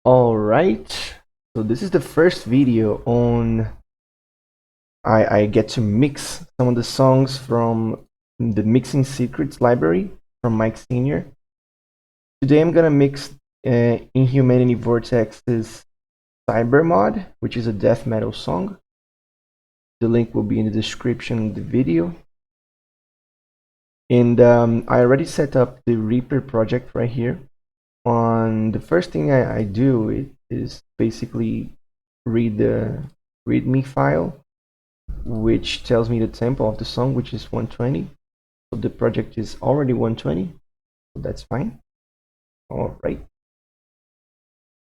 All right, so this is the first video on I get to mix some of the songs from the Mixing Secrets library from Mike Sr. Today I'm gonna mix Inhumanity Vortex's Cybermod, which is a death metal song. The link will be in the description of the video. And I already set up the Reaper project right here. The first thing I do is basically read the README file, which tells me the tempo of the song, which is 120. So the project is already 120, so that's fine. All right.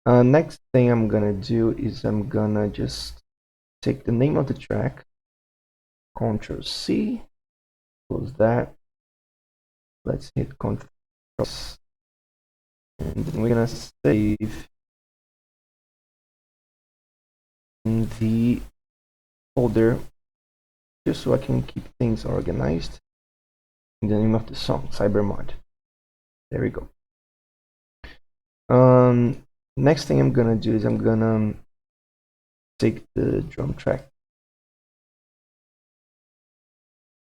Next thing I'm gonna do is I'm gonna just take the name of the track, Ctrl C, close that. Let's hit Ctrl S, and then we're gonna save in the folder just so I can keep things organized. And the name of the song, Cybermod. There we go. Next thing I'm gonna do is I'm gonna take the drum track.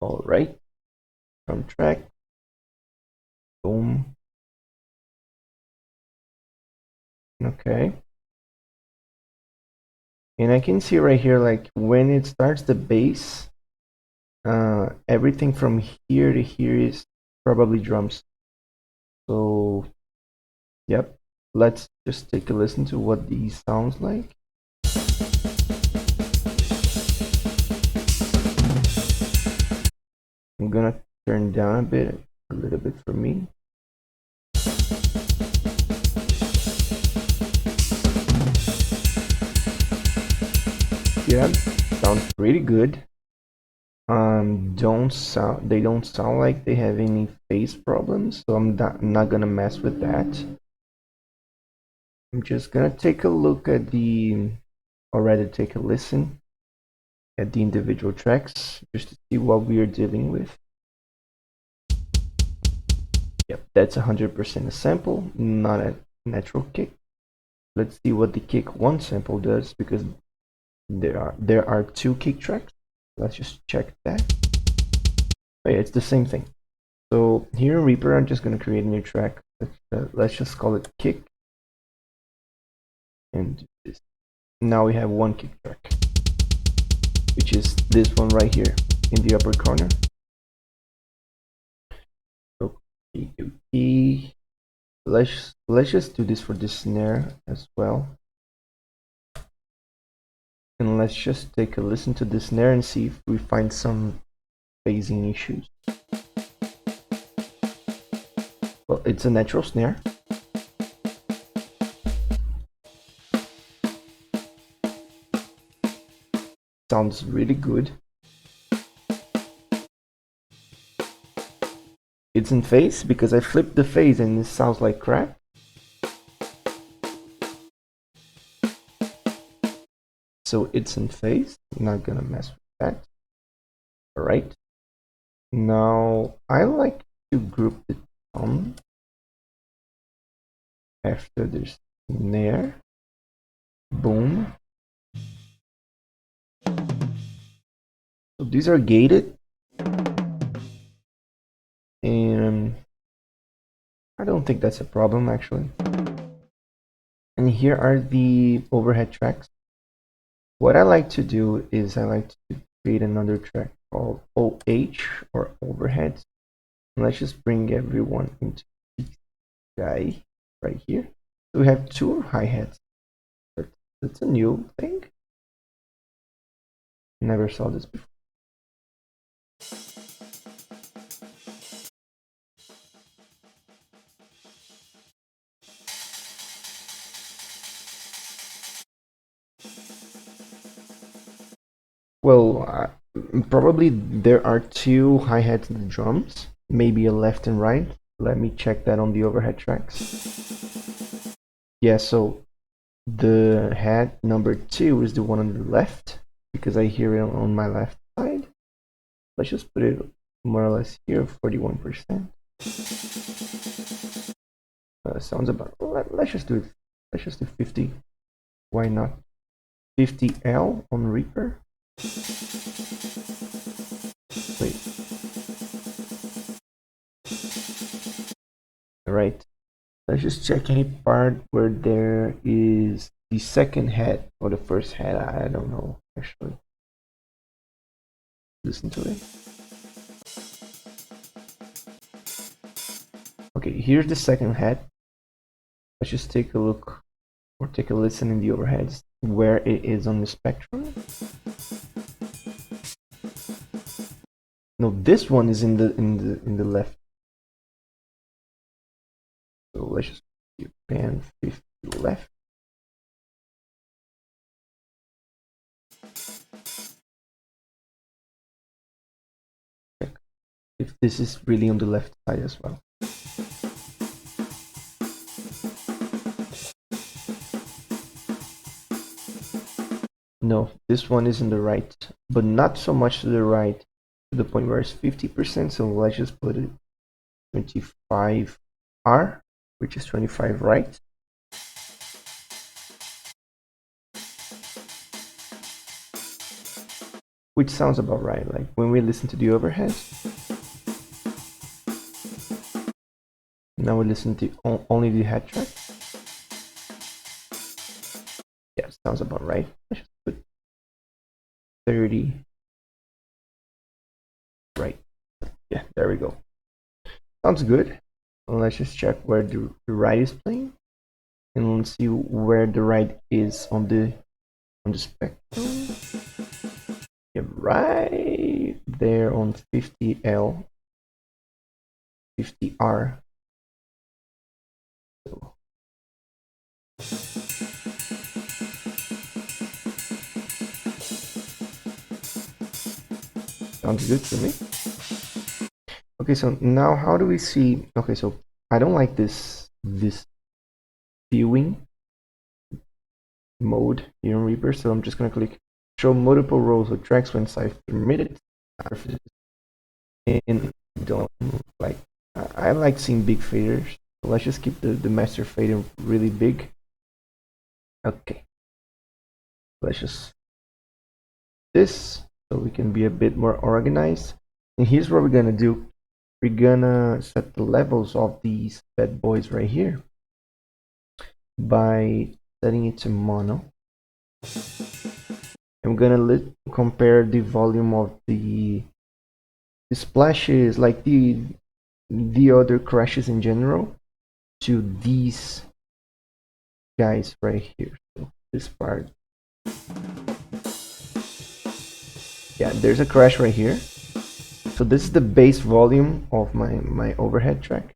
All right, drum track. Boom. Okay. And I can see right here, like when it starts the bass, everything from here to here is probably drums. So, yep. Let's just take a listen to what these sounds like. I'm gonna turn down a little bit for me. Yeah, sounds pretty good. They don't sound like they have any phase problems, so I'm not gonna mess with that. I'm just gonna take a look at or rather take a listen at the individual tracks just to see what we are dealing with. Yep, that's 100% a sample, not a natural kick. Let's see what the kick one sample does, because there are two kick tracks. Let's just check that. Oh yeah, it's the same thing. So here in Reaper, I'm just gonna create a new track. Let's just call it kick. And do this. Now we have one kick track, which is this one right here in the upper corner. Okay. Let's just do this for the snare as well. And let's just take a listen to the snare and see if we find some phasing issues. Well, it's a natural snare. Sounds really good. It's in phase because I flipped the phase and it sounds like crap. So it's in phase. I'm not gonna mess with that. Alright. Now I like to group the tom after the snare. Boom. So these are gated. And I don't think that's a problem actually. And here are the overhead tracks. What I like to do is I like to create another track called OH or overhead. And let's just bring everyone into this guy right here. So we have two hi-hats. That's a new thing. Never saw this before. Well, probably there are two hi-hats in the drums, maybe a left and right. Let me check that on the overhead tracks. Yeah, so the hat number 2 is the one on the left, because I hear it on my left side. Let's just put it more or less here, 41%. Sounds about, let's just do it Let's just do 50. Why not? 50L on Reaper. Wait. Alright. Let's just check any part where there is the second head or the first head. I don't know actually. Listen to it. Okay, here's the second head. Let's just take a look or take a listen in the overheads where it is on the spectrum. No, this one is in the left. So let's just do pan 50 left. Check if this is really on the left side as well. No, this one is in the right, but not so much to the right, to the point where it's 50%. So let's just put it 25R, which is 25 right. Which sounds about right, like when we listen to the overheads. Now we listen to only the head track. Yeah, sounds about right. Let's just put 30 right. Yeah, there we go. Sounds good. Let's just check where the right is playing, and let's see where the right is on the spectrum. Yeah, right there on 50L, 50R. So sounds good to me. Okay, so now how do we see? Okay, so I don't like this viewing mode here in Reaper, so I'm just gonna click show multiple rows of tracks when size permitted. And don't like I like seeing big faders. So let's just keep the master fader really big. Okay, let's just this so we can be a bit more organized. And here's what we're gonna do. We're gonna set the levels of these bad boys right here by setting it to mono. I'm gonna compare the volume of the splashes, like the other crashes in general, to these guys right here. So this part, yeah, there's a crash right here. So this is the base volume of my overhead track.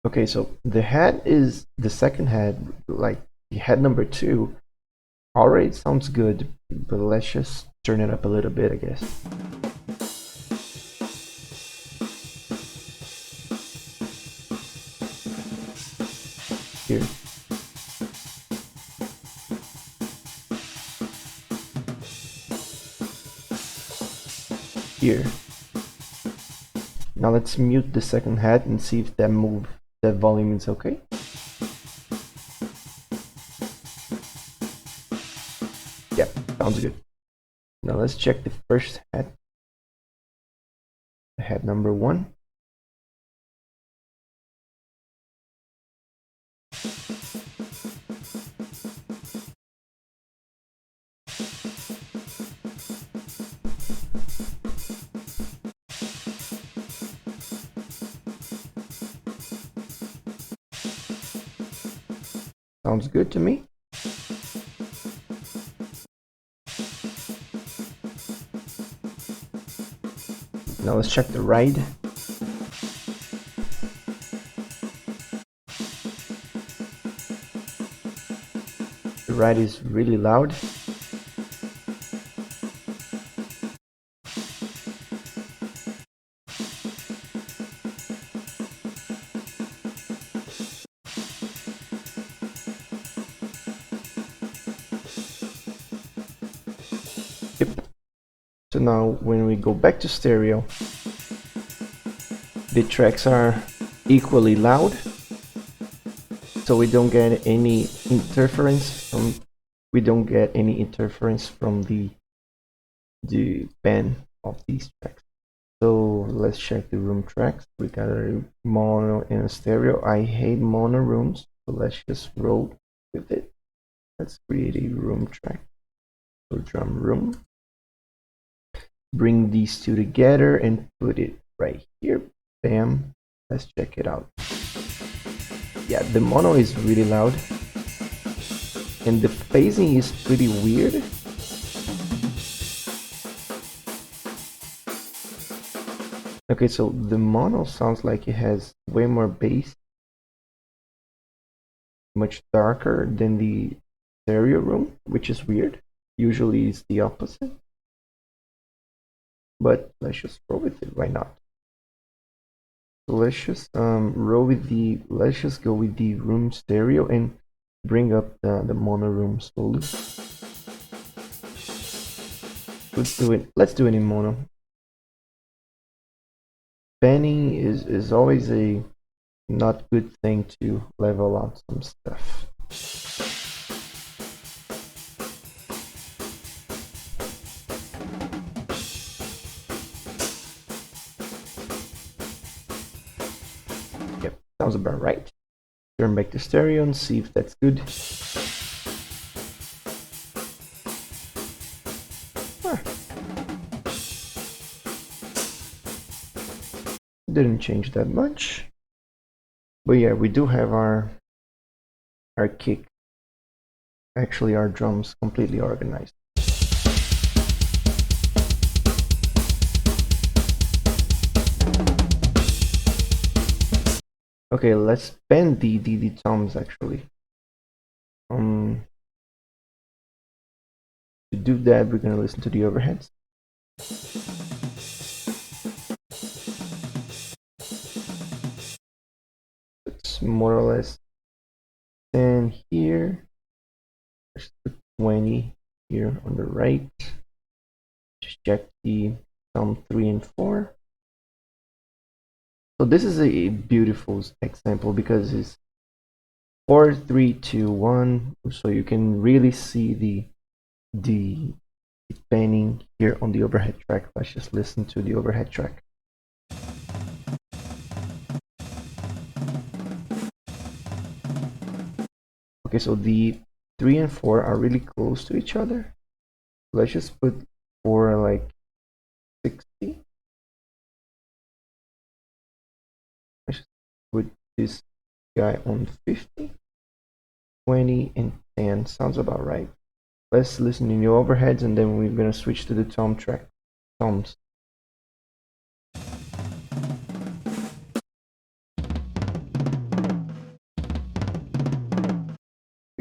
Okay, so the head is the second head, like the head number 2. Already sounds good, but let's just turn it up a little bit, I guess. Here. Here. Now let's mute the second head and see if that volume is okay. Yeah, sounds good. Now let's check the first head. Head number 1. Sounds good to me. Now let's check the ride. The ride is really loud. So now when we go back to stereo, the tracks are equally loud, so we don't get any interference from the pen of these tracks. So let's check the room tracks. We got a mono and a stereo. I hate mono rooms, so let's just roll with it. Let's create a room track. So drum room. Bring these two together and put it right here. Bam. Let's check it out. Yeah, the mono is really loud. And the phasing is pretty weird. Okay, so the mono sounds like it has way more bass, much darker than the stereo room, which is weird. Usually it's the opposite. But let's just roll with it, why not? So let's just let's just go with the room stereo and bring up the mono room slowly. Let's do it in mono. Panning is always a not good thing to level out some stuff. Yep, sounds about right. Turn back to stereo and see if that's good. Didn't change that much, but yeah, we do have our kick, actually our drums completely organized. Okay, let's bend the toms actually. To do that, we're gonna listen to the overheads. It's more or less 10 here. Let's put 20 here on the right. Just check the tom 3 and 4. So this is a beautiful example because it's 4, 3, 2, 1. So you can really see the panning here on the overhead track. Let's just listen to the overhead track. Okay, so the 3 and 4 are really close to each other. Let's just put 4 like 60. Let's just put this guy on 50. 20 and 10 sounds about right. Let's listen to the overheads and then we're gonna switch to the tom track. Toms.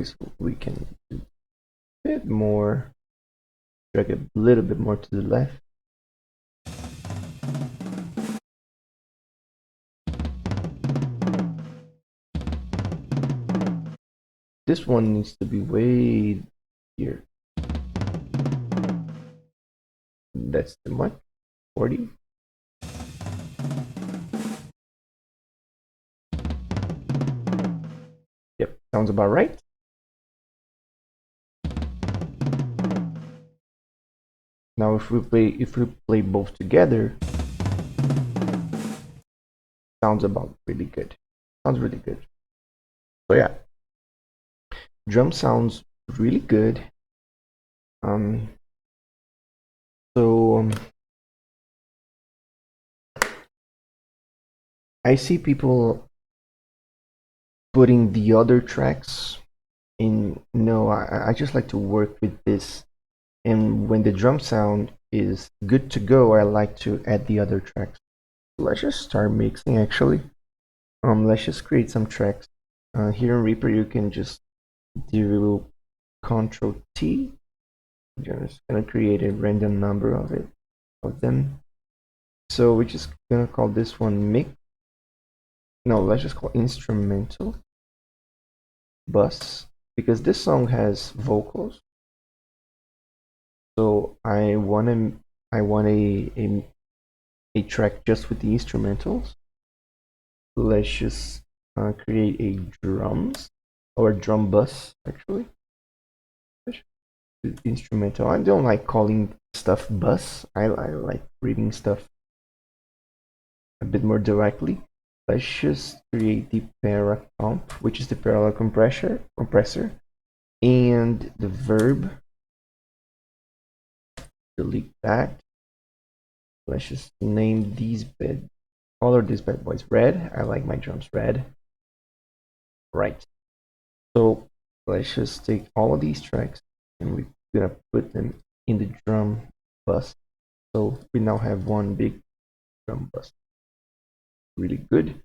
So we can do a bit more, drag a little bit more to the left. This one needs to be way here. That's too much. 40. Yep, sounds about right. Now if we play both together, sounds about really good. Sounds really good. So yeah, drum sounds really good. I see people putting the other tracks in. No, I just like to work with this, and when the drum sound is good to go, I like to add the other tracks. Let's just start mixing actually. Let's just create some tracks. Here in Reaper you can just do Control T. I'm just gonna create a random number of them. So we're just gonna call this one mix. No, let's just call instrumental bus, because this song has vocals. So I want a track just with the instrumentals. Let's just create a drums or drum bus actually. Instrumental. I don't like calling stuff bus. I like reading stuff a bit more directly. Let's just create the para comp, which is the parallel compressor, and the verb. Delete that. Let's just name these color these bad boys red. I like my drums red. Right. So let's just take all of these tracks and we're gonna put them in the drum bus. So we now have one big drum bus. Really good.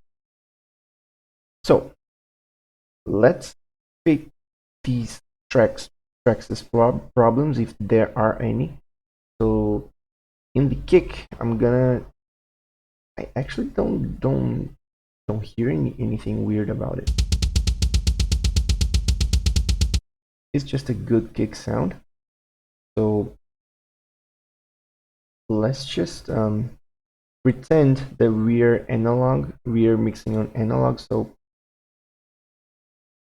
So let's pick these tracks as problems if there are any. So in the kick, I actually don't hear anything weird about it. It's just a good kick sound. So let's just pretend that we're mixing on analog. So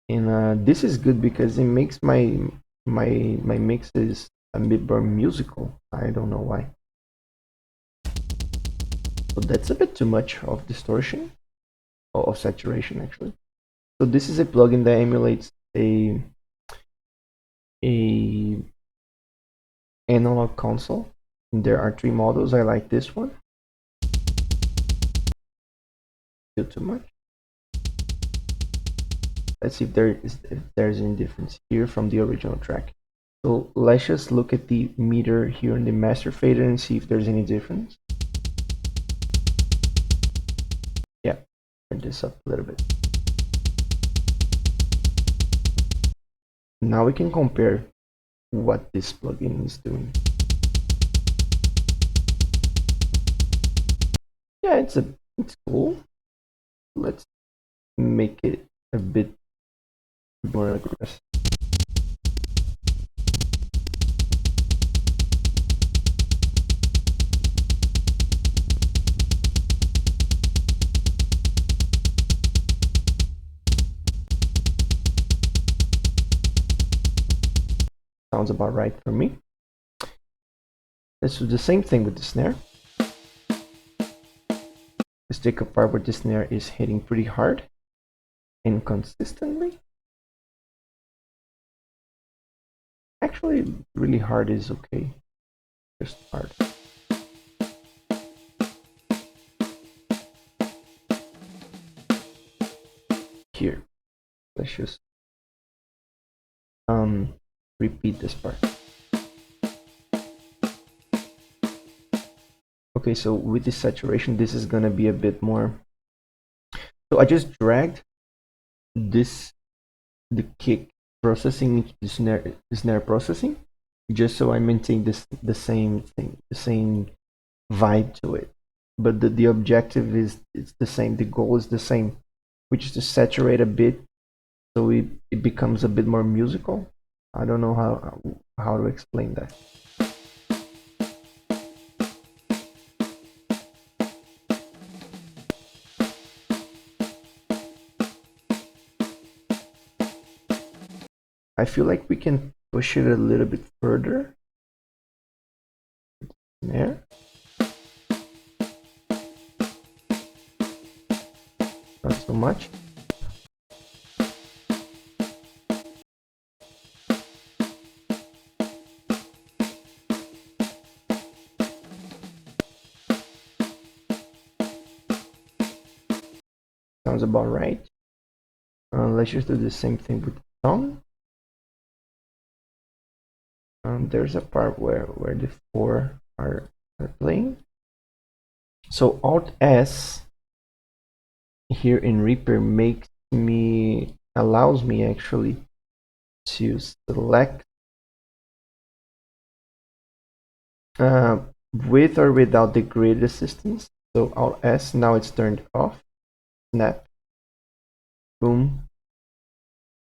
and this is good because it makes my mixes a bit more musical. I don't know why. So that's a bit too much of distortion or of saturation actually. So this is a plugin that emulates a analog console. And there are three models. I like this one. Still too much. Let's see if there's any difference here from the original track. So let's just look at the meter here in the master fader and see if there's any difference. Yeah, turn this up a little bit. Now we can compare what this plugin is doing. Yeah, it's cool. Let's make it a bit more aggressive. Sounds about right for me. Let's do the same thing with the snare. Let's take a part where the snare is hitting pretty hard and consistently. Actually, really hard is okay. Just hard. Here, let's just repeat this part. Okay, so with this saturation, this is gonna be a bit more. So I just dragged the kick processing into the snare processing, just so I maintain the same thing, the same vibe to it. But the objective is it's the same. The goal is the same, which is to saturate a bit, so it becomes a bit more musical. I don't know how to explain that. I feel like we can push it a little bit further. There. Not so much. Sounds about right. Let's just do the same thing with the tone. There's a part where the four are playing. So Alt S here in Reaper allows me actually to select with or without the grid assistance. So Alt S, now it's turned off. Snap. Boom.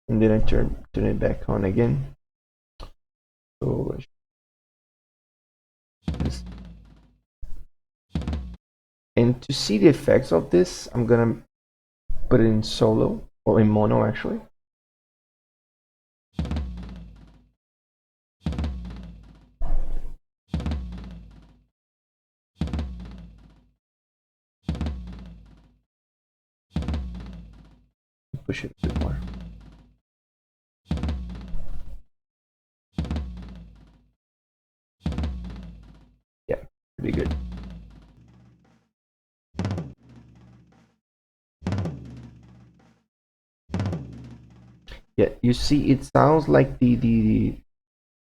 And then I turn it back on again. So And to see the effects of this, I'm gonna put it in solo, or in mono actually. Push it a bit more. Yeah, pretty good. Yeah, you see, it sounds like the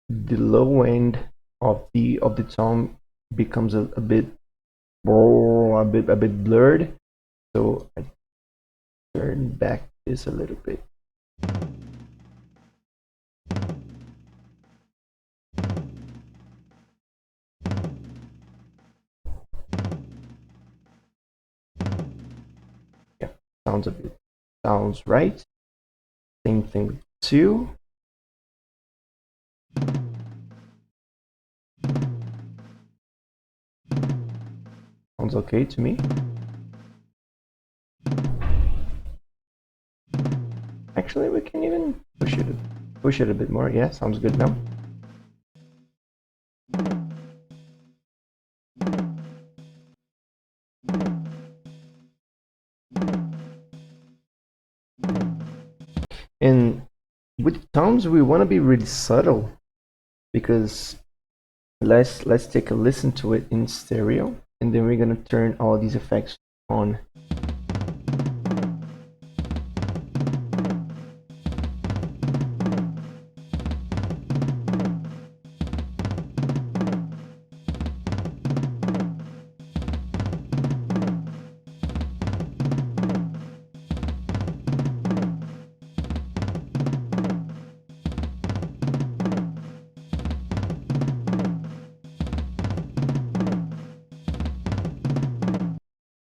low end of the tone becomes a bit blurred. So I turn back this a little bit. Yeah, sounds right. Same thing with 2. Sounds okay to me. Actually, we can even push it a bit more. Yeah, sounds good now. And with tones, we want to be really subtle, because let's take a listen to it in stereo, and then we're gonna turn all these effects on.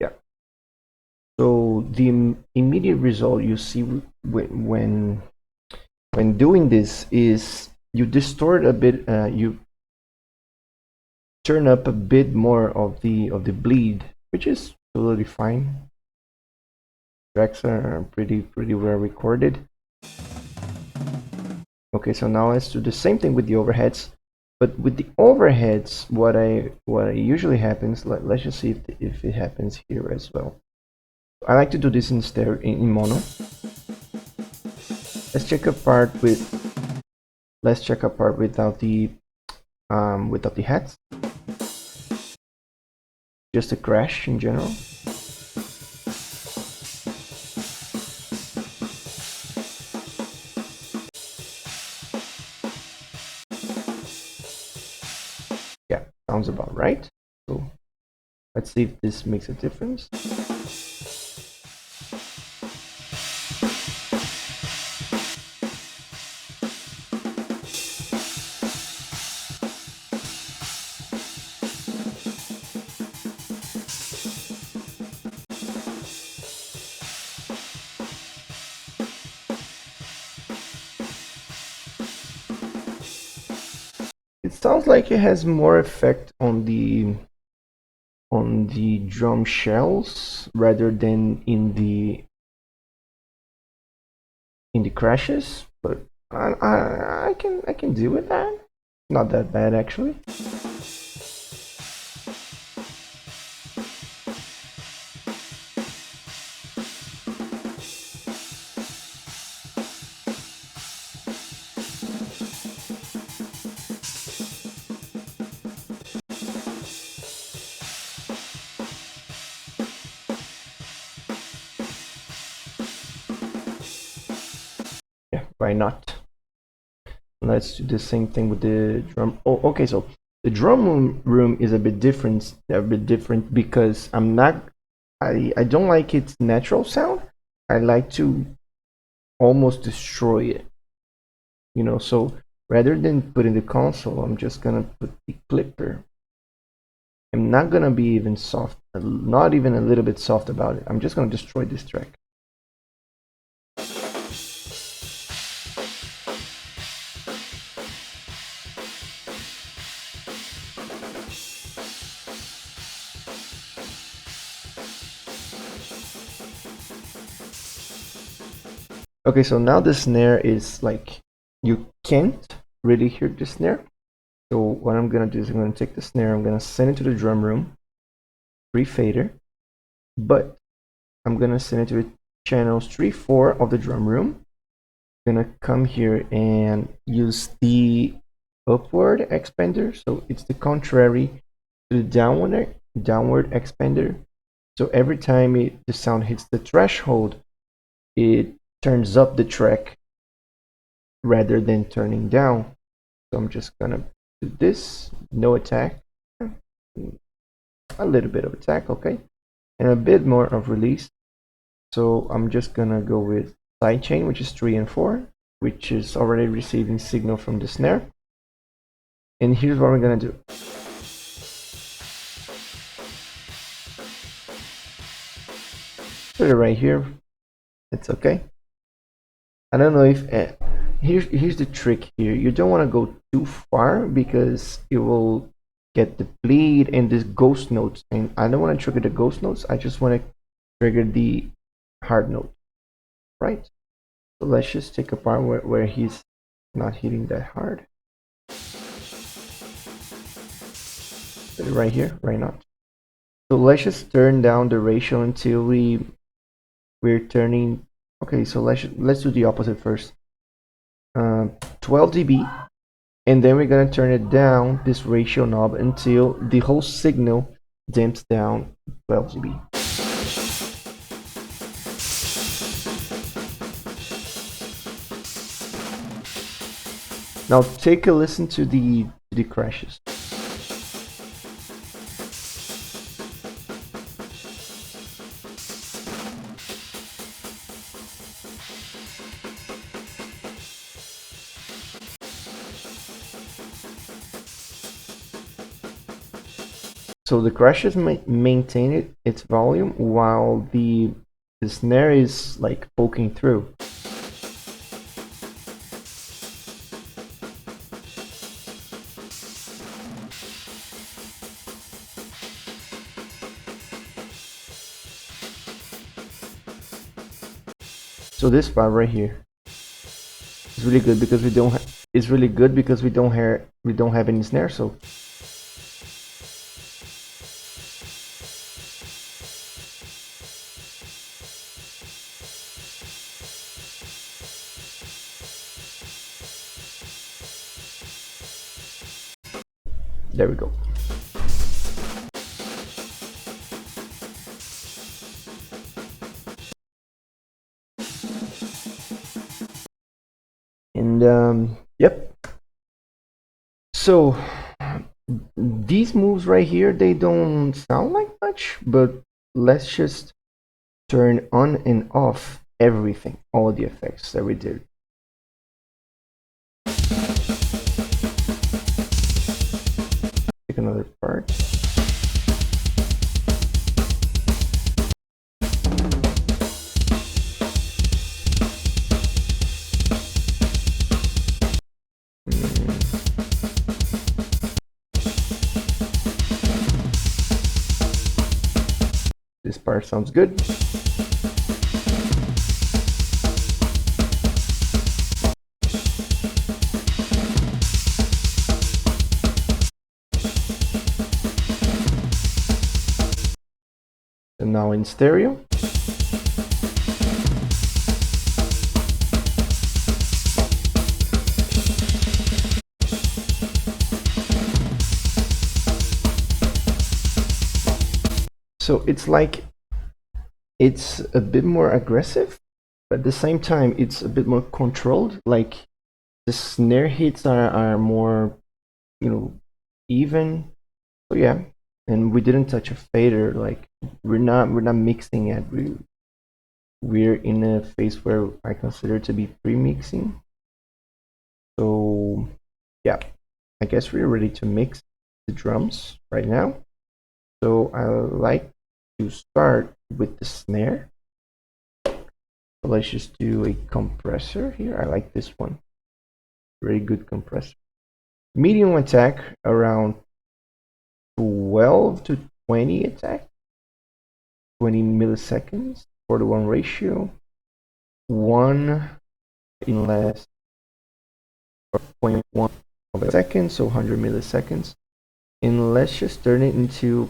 Yeah. So the immediate result you see when doing this is you distort a bit, you turn up a bit more of the bleed, which is totally fine. Tracks are pretty well recorded. Okay, so now let's do the same thing with the overheads. But with the overheads, what usually happens, let's just see if it happens here as well. I like to do this in mono. Let's check a part without the hats. Just a crash in general. Yeah, sounds about right. So let's see if this makes a difference. It sounds like it has more effect on the drum shells rather than in the crashes, but I can deal with that. Not that bad actually. Yeah, why not? Let's do the same thing with the drum. Oh, okay. So the drum room is a bit different because I don't like its natural sound. I like to almost destroy it. So rather than putting the console, I'm just gonna put the clipper. I'm not gonna be even soft, not even a little bit soft about it. I'm just gonna destroy this track. Okay, so now the snare is like, you can't really hear the snare. So what I'm gonna do is I'm gonna take the snare, I'm gonna send it to the drum room, pre-fader, but I'm gonna send it to the channels 3, 4 of the drum room. I'm gonna come here and use the upward expander, so it's the contrary to the downward expander. So every time the sound hits the threshold, it turns up the track rather than turning down. So I'm just gonna do this, no attack, a little bit of attack, okay, and a bit more of release. So I'm just gonna go with sidechain, which is 3 and 4, which is already receiving signal from the snare. And here's what we're gonna do. Put it right here. It's okay. I don't know if here's the trick here. You don't want to go too far because it will get the bleed and this ghost notes. And I don't want to trigger the ghost notes. I just want to trigger the hard note, right? So let's just take a part where he's not hitting that hard. Put it right here, right not. So let's just turn down the ratio until we're turning. Okay, so let's do the opposite first. 12 dB, and then we're gonna turn it down, this ratio knob, until the whole signal dimps down 12 dB. Now take a listen to the crashes. So the crashes maintain its volume while the snare is like poking through. So this part right here is really good because we don't. It's really good because we don't have any snare. So there we go. And yep. So these moves right here, they don't sound like much, but let's just turn on and off everything, all the effects that we did. Take another part. This part sounds good. And now in stereo. So it's like it's a bit more aggressive, but at the same time it's a bit more controlled. Like the snare hits are more, even. So yeah, and we didn't touch a fader. Like we're not mixing it. We're in a phase where I consider to be pre-mixing. So yeah, I guess we're ready to mix the drums right now. So I like to start with the snare. So let's just do a compressor here. I like this one. Very good compressor. Medium attack around 12 to 20 attack. 20 milliseconds for the 1 ratio. 1 in less 0.1 of a second, so 100 milliseconds. And let's just turn it into,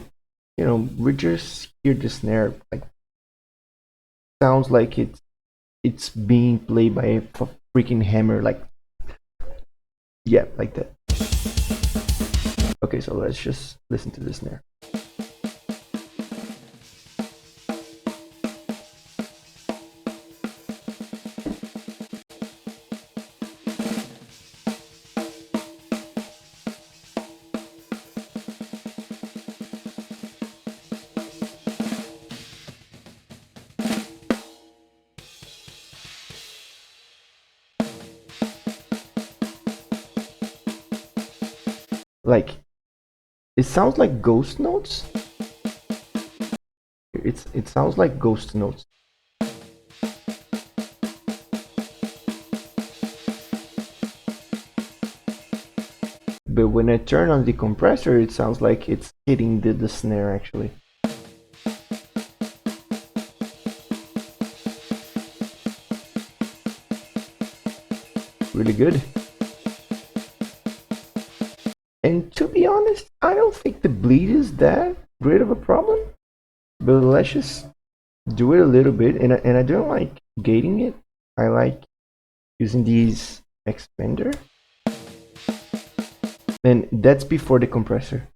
we just hear the snare, like, sounds like it's being played by a freaking hammer, like, yeah, like that. Okay, so let's just listen to the snare. Like, it sounds like ghost notes. It sounds like ghost notes. But when I turn on the compressor, it sounds like it's hitting the snare actually. Really good. And to be honest, I don't think the bleed is that great of a problem. But let's just do it a little bit. And I don't like gating it. I like using these expander. And that's before the compressor.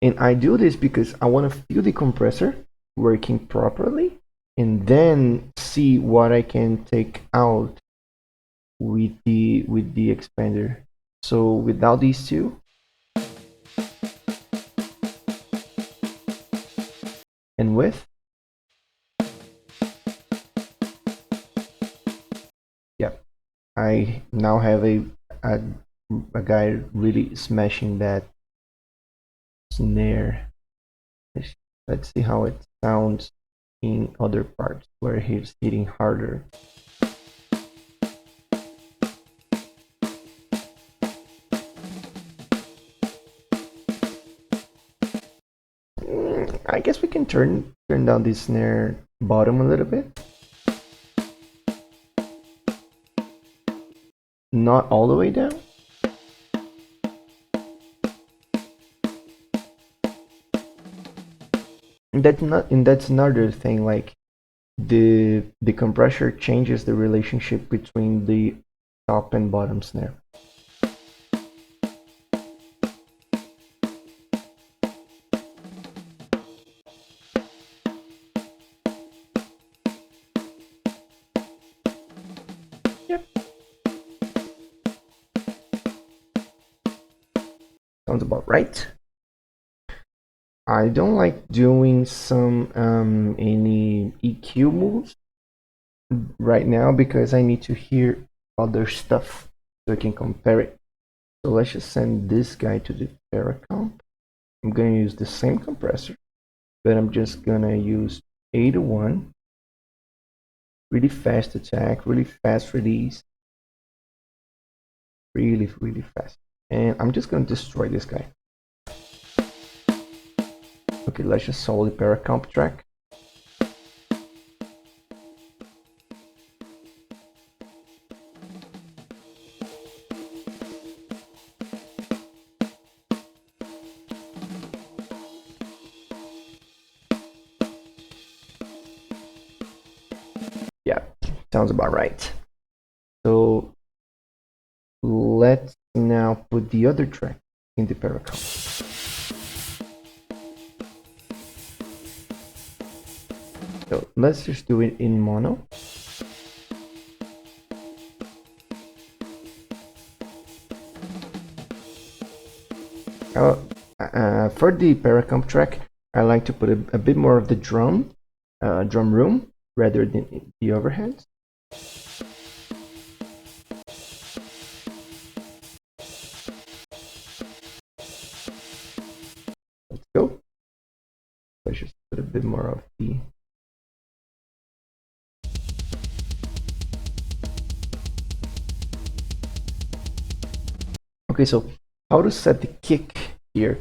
And I do this because I want to feel the compressor working properly and then see what I can take out with the expander. So without these two, and with, yeah, I now have a guy really smashing that snare. Let's see how it sounds in other parts where he's hitting harder. I guess we can turn down the snare bottom a little bit. Not all the way down. And that's another thing, like the compressor changes the relationship between the top and bottom snare. Yep. Sounds about right. I don't like doing some any EQ moves right now because I need to hear other stuff so I can compare it. So let's just send this guy to the Paracomp. I'm gonna use the same compressor, but I'm just gonna use 801. Really fast attack, really fast release. Really, really fast. And I'm just gonna destroy this guy. Okay, let's just solve the Paracomp track. Yeah, sounds about right. So let's now put the other track in the Paracomp. So let's just do it in mono. For the Paracomp track, I like to put a bit more of the drum room rather than the overheads. Let's go. Let's just put a bit more of the Okay, so how to set the kick here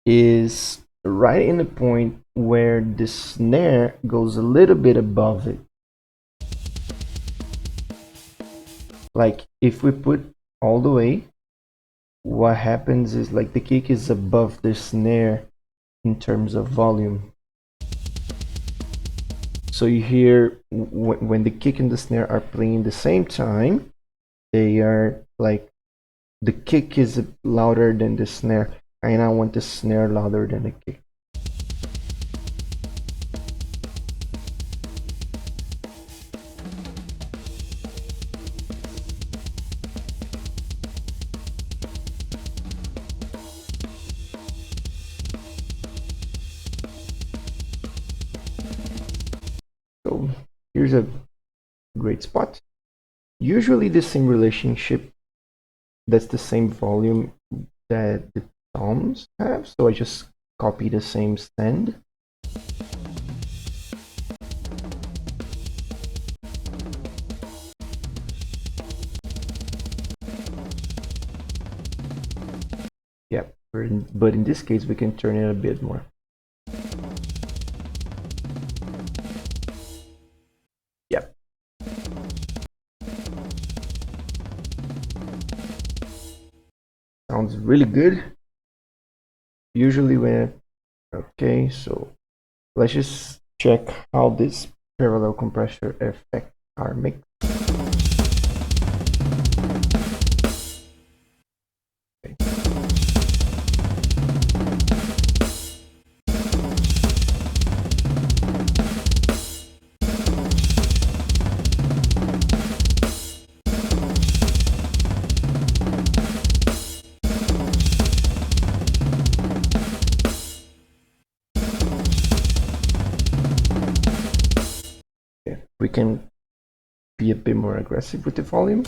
is right in the point where the snare goes a little bit above it. Like if we put all the way, what happens is like the kick is above the snare in terms of volume. So you hear when the kick and the snare are playing the same time, they are like the kick is louder than the snare, and I want the snare louder than the kick. So here's a great spot. Usually the same relationship, that's the same volume that the toms have, so I just copy the same stand. Yeah, but in this case we can turn it a bit more. Yep. Sounds really good. Usually when, okay, so let's just check how this parallel compressor affects our mix. Okay. We can be a bit more aggressive with the volume.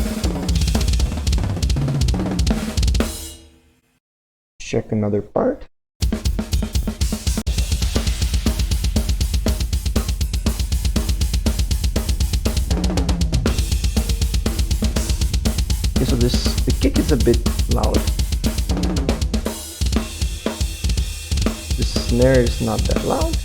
Check another part. Okay, so the kick is a bit loud. The snare is not that loud.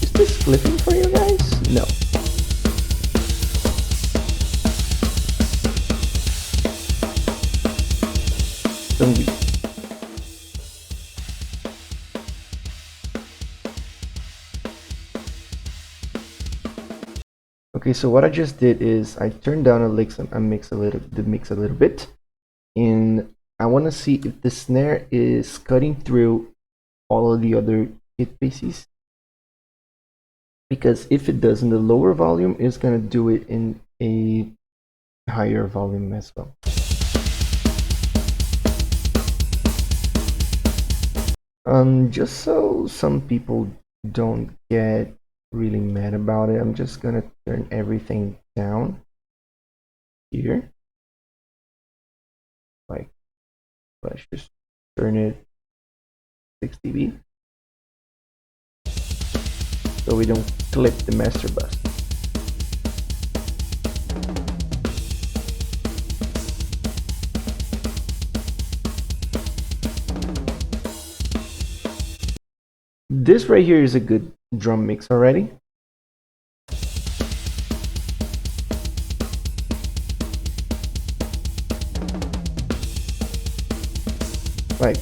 Is this flipping for you guys? No. Don't be. Okay, so what I just did is I turned down the mix a little bit, and I want to see if the snare is cutting through all of the other hit bases. Because if it does in the lower volume, it's gonna do it in a higher volume as well. Just so some people don't get really mad about it, I'm just gonna turn everything down here. Like, let's just turn it 6 dB so we don't clip the master bus. This right here is a good drum mix already. Like,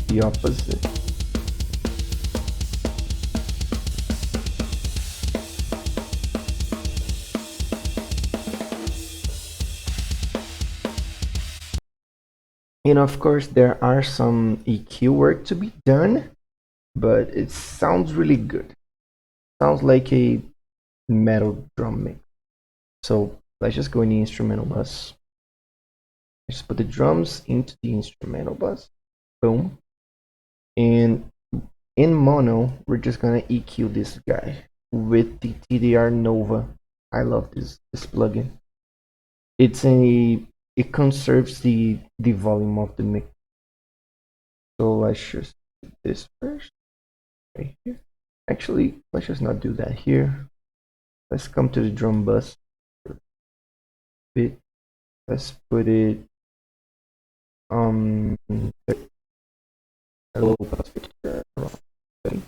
the opposite. And of course, there are some EQ work to be done, but it sounds really good. Sounds like a metal drum mix. So let's just go in the instrumental bus. Just put the drums into the instrumental bus. Boom. And in mono, we're just gonna EQ this guy with the TDR Nova. I love this plugin. It's a it conserves the volume of the mix. So let's just do this first, right here. Actually, let's just not do that here. Let's come to the drum bus bit. Let's put it a low pass filter around 30.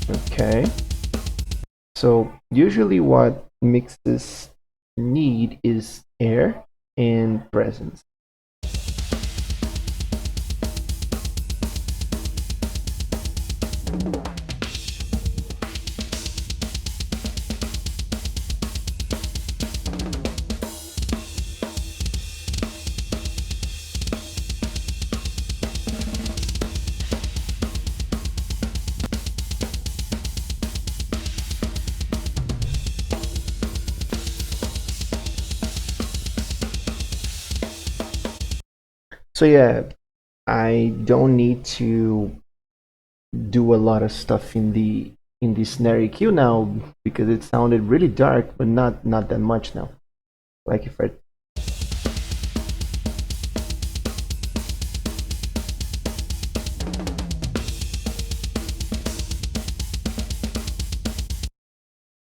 Okay. So usually what mixes need is air and presence. So yeah, I don't need to do a lot of stuff in the snare EQ now because it sounded really dark, but not that much now. Like if I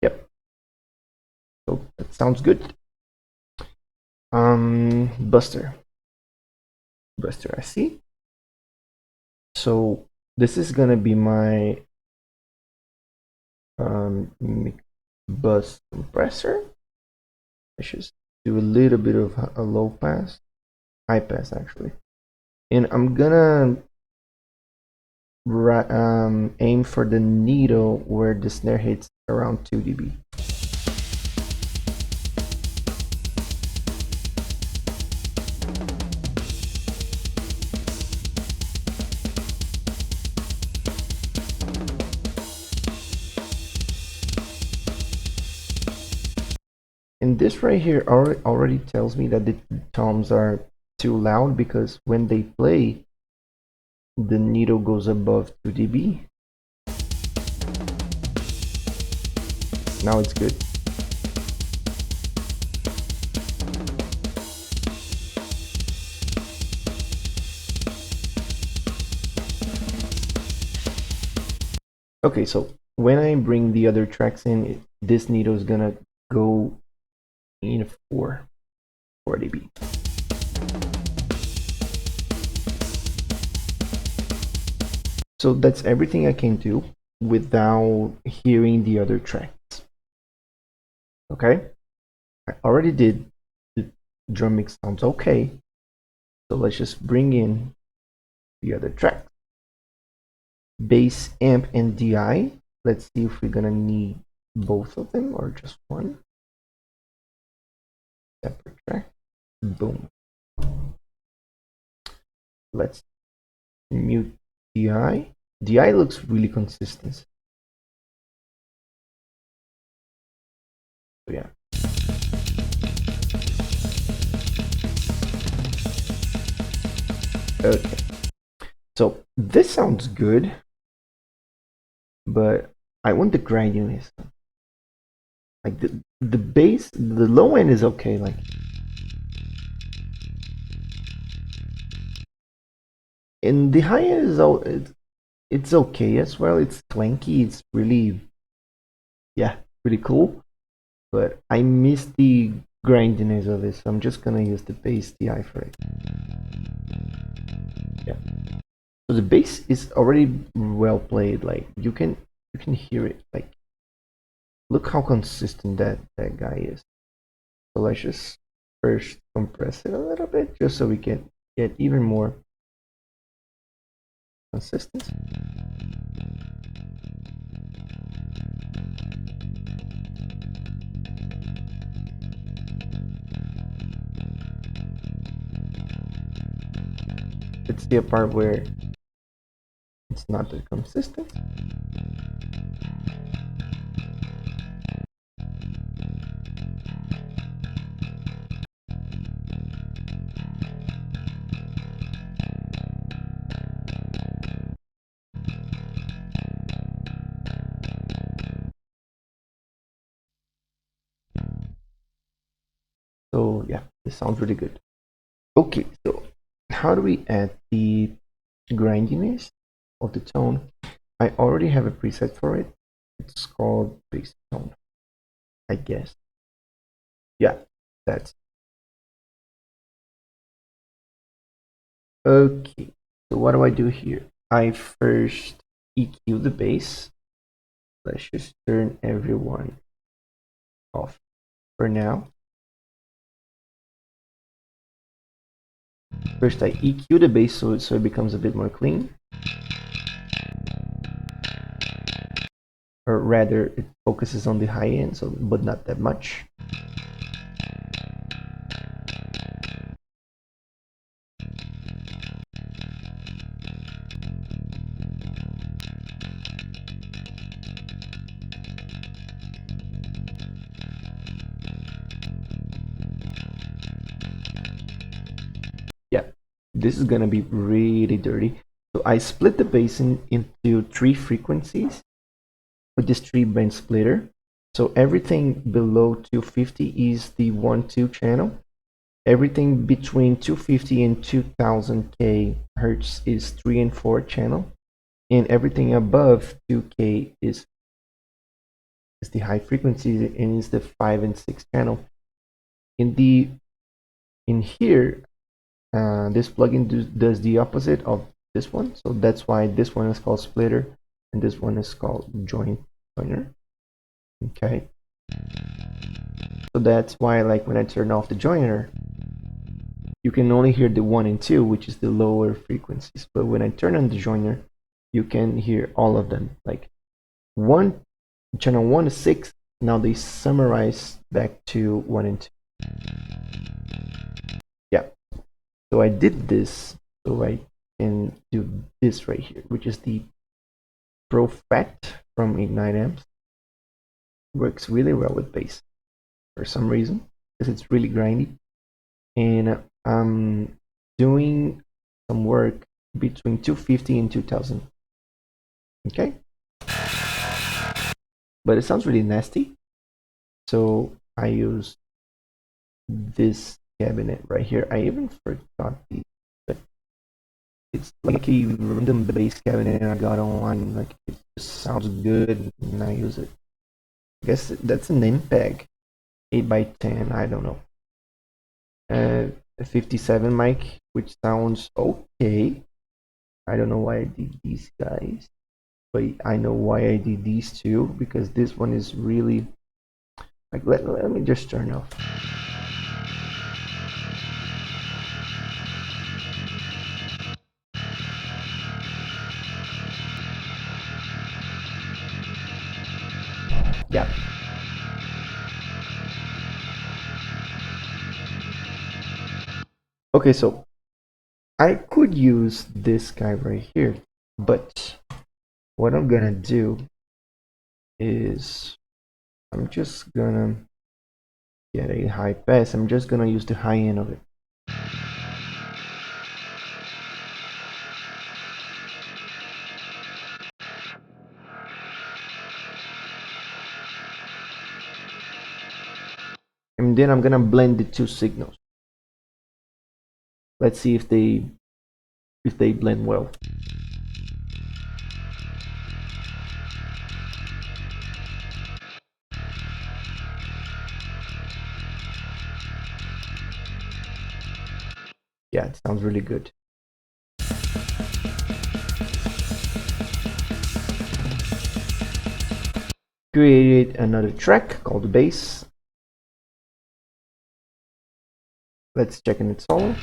yep, so that sounds good. Buster, I see. So this is gonna be my mix bus compressor. I should do a little bit of a low pass, high pass actually, and I'm gonna aim for the needle where the snare hits around 2 dB. And this right here already tells me that the toms are too loud because when they play, the needle goes above 2 dB. Now it's good. Okay, so when I bring the other tracks in, this needle is gonna go in 4 dB. So that's everything I can do without hearing the other tracks. Okay, I already did. The drum mix sounds okay. So let's just bring in the other tracks. Bass, amp, and DI. Let's see if we're gonna need both of them or just one. Separate track. Boom. Let's mute DI. DI looks really consistent. So yeah. Okay. So this sounds good, but I want the grindiness. Like the bass, the low end is okay. Like, and the high end is it's okay as well. It's twanky. It's really, yeah, pretty cool. But I miss the grindiness of it, so I'm just gonna use the bass DI for it. Yeah. So the bass is already well played. Like you can hear it. Like look how consistent that guy is. So let's just first compress it a little bit, just so we can get even more consistency. Let's see a part where it's not that consistent. This sounds really good. Okay, so how do we add the grindiness of the tone? I already have a preset for it. It's called bass tone, I guess. Yeah, that's okay. So what do I do here? I first EQ the bass. Let's just turn everyone off for now. First I EQ the bass so it becomes a bit more clean. Or rather, it focuses on the high end, so but not that much. Yeah, this is gonna be really dirty. So I split the bass into 3 frequencies with this 3-band splitter. So everything below 250 is the 1-2 channel. Everything between 250 and 2000k hertz is 3 and 4 channel, and everything above 2k is the high frequency and is the 5 and 6 channel. In here, this plugin does the opposite of this one, so that's why this one is called splitter and this one is called joiner. Okay, so that's why, like, when I turn off the joiner, you can only hear the 1 and 2, which is the lower frequencies, but when I turn on the joiner, you can hear all of them. Like channel 1 to 6, now they summarize back to 1 and 2. Yeah, so I did this so I can do this right here, which is the Pro Fact from 89 amps. Works really well with bass for some reason, because it's really grindy. And I'm doing some work between 250 and 2000. Okay, but it sounds really nasty, so I use this cabinet right here. I even forgot the, but it's like a random bass cabinet I got online. Like, it just sounds good and I use it. I guess that's an MPEG 8x10, I don't know. A 57 mic, which sounds okay. I don't know why I did these guys, but I know why I did these two, because this one is really like, let me just turn off. Yeah. Okay, so I could use this guy right here, but what I'm gonna do is I'm just gonna get a high pass. I'm just gonna use the high end of it. And then I'm gonna blend the two signals. Let's see if they blend well. Yeah, it sounds really good. Created another track called the bass. Let's check in its solo.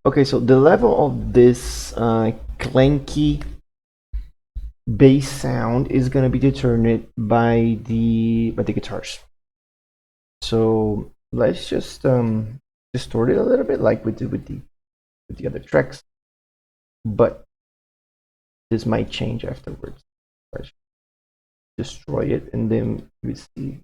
Okay, so the level of this clanky bass sound is gonna be determined by the guitars. So let's just distort it a little bit, like we did with the other tracks, but this might change afterwards. Let's destroy it, and then we see.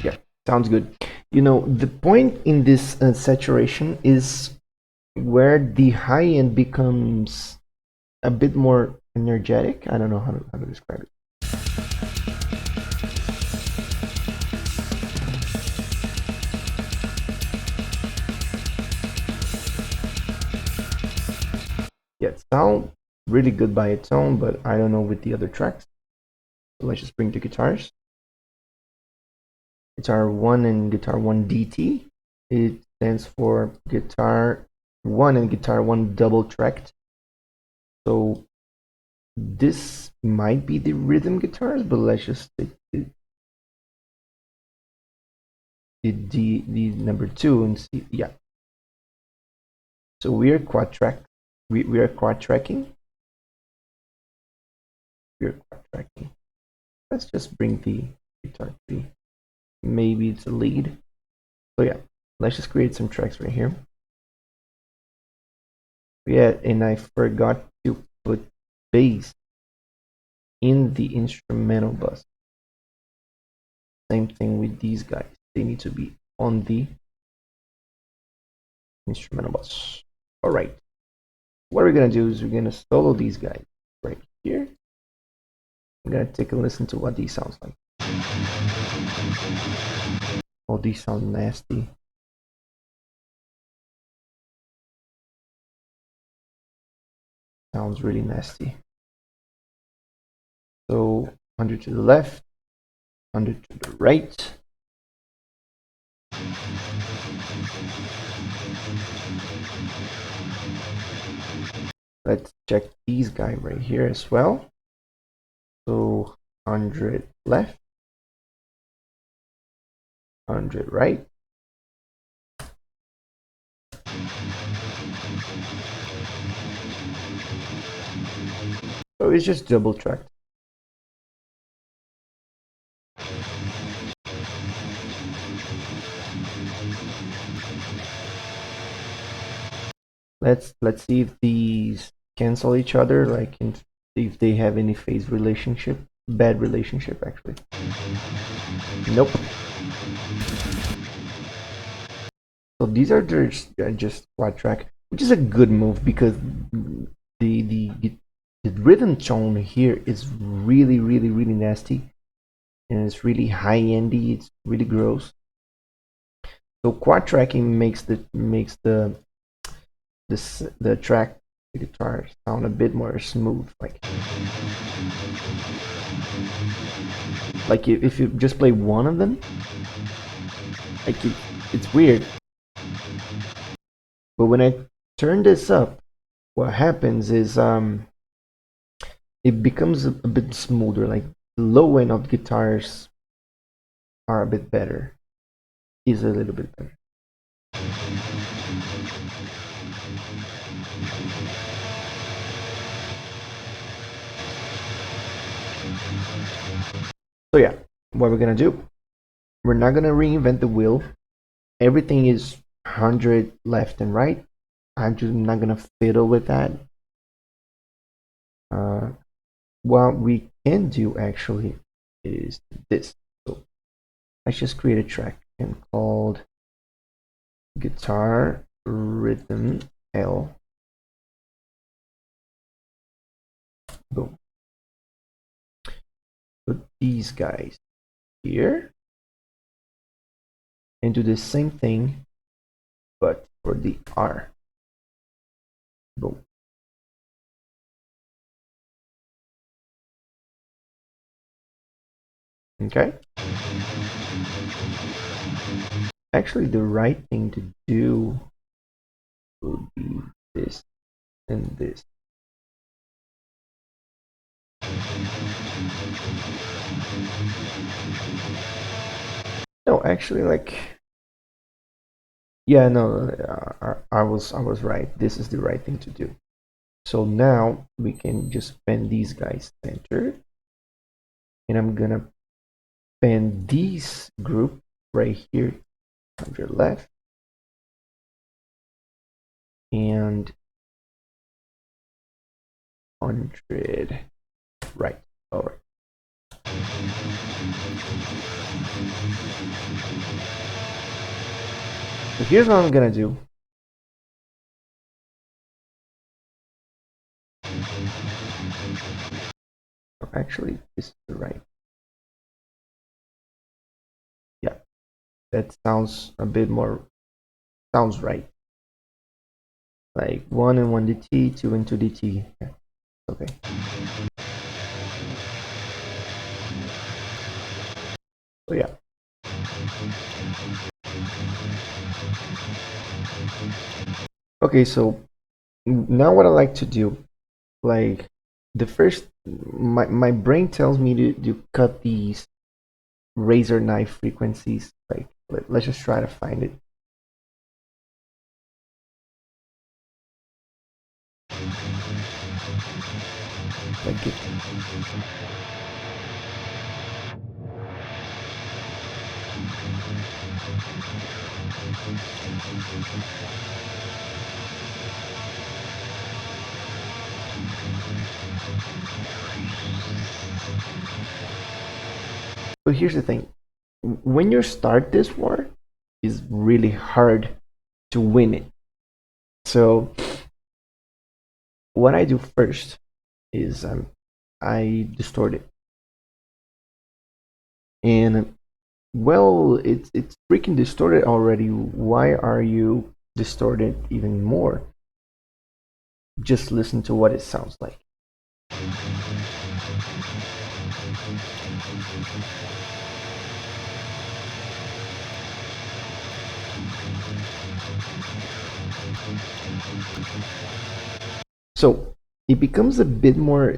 Yeah, sounds good. You know, the point in this saturation is where the high end becomes a bit more energetic. I don't know how to describe it. Yeah, it sounds really good by its own, but I don't know with the other tracks. So let's just bring the guitars. Guitar 1 and Guitar 1 DT. It stands for Guitar 1 and Guitar 1 double tracked. So this might be the rhythm guitars, but let's just take the number 2 and see. Yeah. So we are quad track. We are quad tracking. We are quad tracking. Let's just bring the guitar 3. Maybe it's a lead. So yeah, let's just create some tracks right here. Yeah, and I forgot to put bass in the instrumental bus. Same thing with these guys. They need to be on the instrumental bus. All right. What we're gonna do is we're gonna solo these guys right here. I'm gonna take a listen to what these sounds like. Oh, these sound nasty. Sounds really nasty. So 100 to the left, 100 to the right. Let's check these guys right here as well. So 100 left, 100 right. So it's just double tracked. Let's see if these cancel each other, like if they have any phase relationship, bad relationship actually. Nope. So these are just quad track, which is a good move because the rhythm tone here is really nasty, and it's really high endy. It's really gross. So quad tracking makes the track, the guitar sound a bit more smooth, like if you just play one of them, like it's weird. But when I turn this up, what happens is it becomes a bit smoother. Like the low end of guitars are a bit better, is a little bit better. So yeah, what we're gonna do, we're not gonna reinvent the wheel. Everything is 100 left and right. I'm just not gonna fiddle with that. What we can do actually is this. So let's just create a track and called Guitar Rhythm L. Boom. Put these guys here and do the same thing, but for the R. Boom. Okay. Actually, the right thing to do would be this and this. no, actually, like, yeah, no, I was right. This is the right thing to do. So now we can just pen these guys center, and I'm gonna pen these group right here on your left, and 100 right. All right. So here's what I'm gonna do. Actually, this is the right. Yeah, that sounds a bit more, sounds right. Like 1 and 1 dt, 2 and 2 dt. Yeah, okay. So yeah. Okay, so now what I like to do, like the first, my brain tells me to cut these razor knife frequencies. Like let's just try to find it. Like it. But here's the thing: when you start this war, it's really hard to win it. So what I do first is I distort it, and well, it's freaking distorted already. Why are you distorted even more? Just listen to what it sounds like. So it becomes a bit more.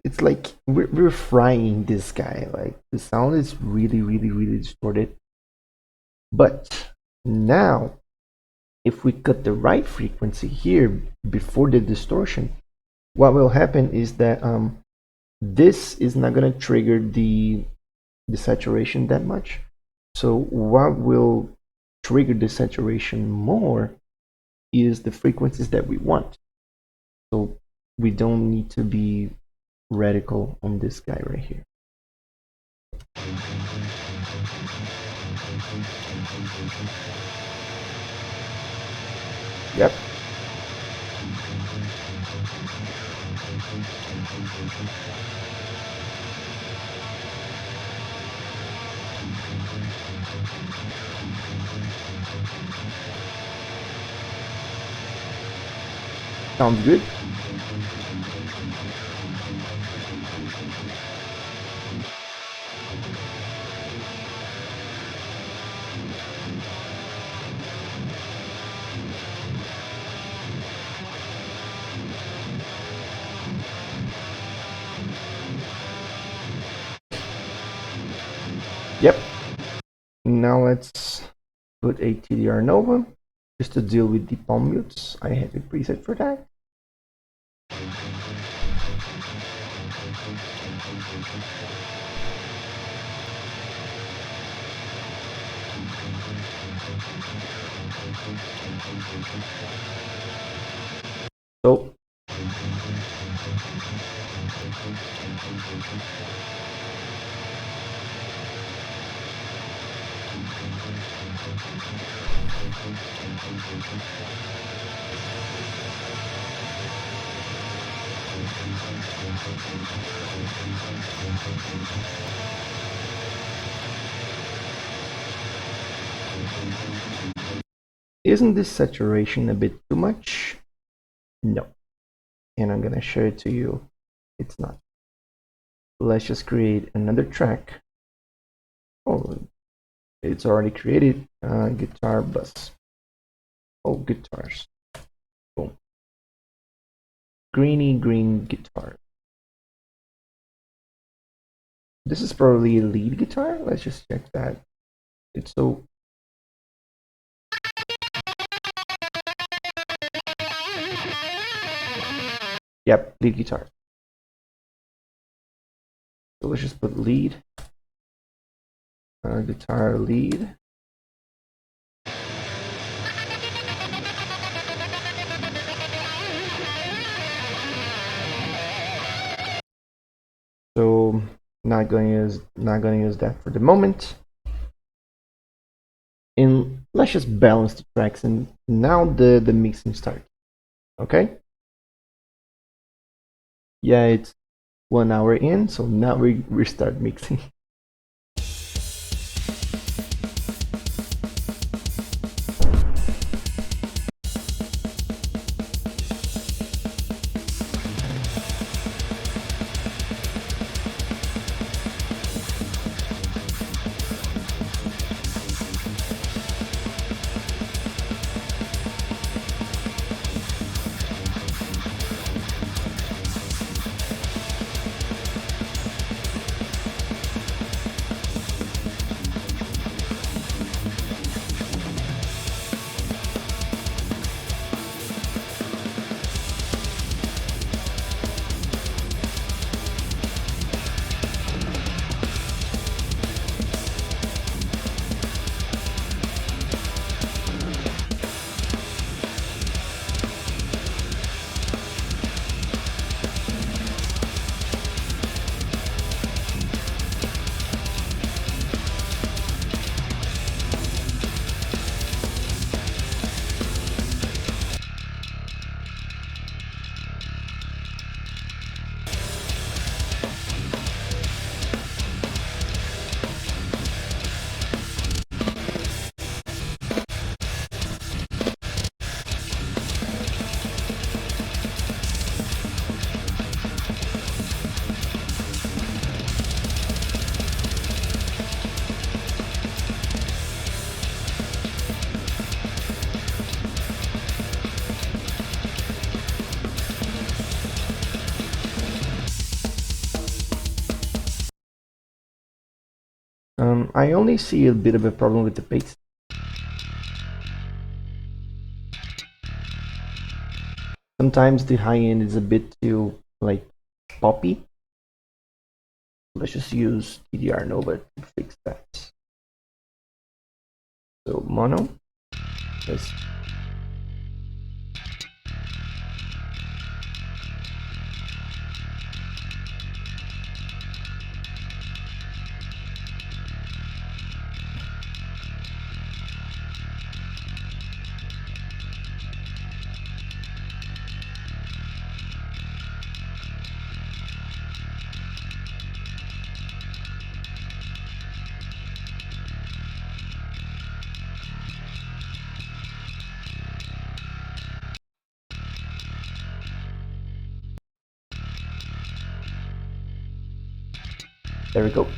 It's like we're frying this guy. Like the sound is really, really, really distorted. But now, if we cut the right frequency here before the distortion, what will happen is that this is not gonna trigger the saturation that much. So what will trigger the saturation more is the frequencies that we want. So we don't need to be radical on this guy right here. Yep. Sounds good. Yep. Now let's put a TDR Nova just to deal with the palm mutes. I have a preset for that. So isn't this saturation a bit too much? No. And I'm gonna show it to you. It's not. Let's just create another track. Oh, it's already created. Guitar bus. Oh, guitars. Boom. Greeny green guitar. This is probably a lead guitar. Let's just check that. It's so yep, lead guitar. So let's just put lead, guitar lead. So not going to use that for the moment. And let's just balance the tracks, and now the mixing starts. Okay. Yeah, it's 1 hour in, so now we start mixing. I only see a bit of a problem with the bass. Sometimes the high end is a bit too like poppy. Let's just use TDR Nova to fix that. So mono. Yes. There we go.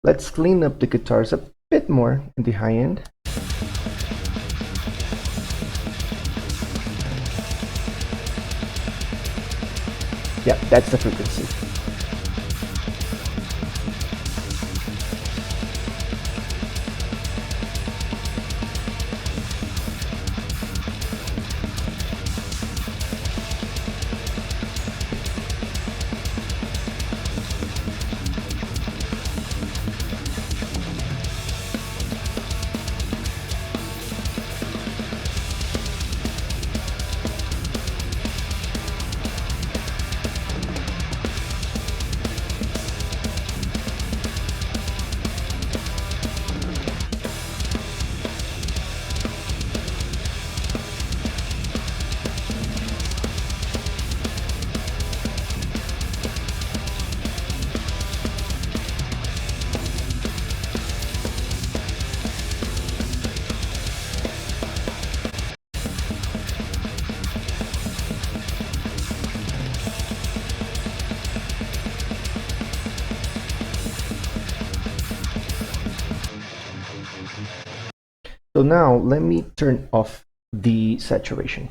Let's clean up the guitars a bit more in the high end. Yeah, that's the frequency. So now let me turn off the saturation.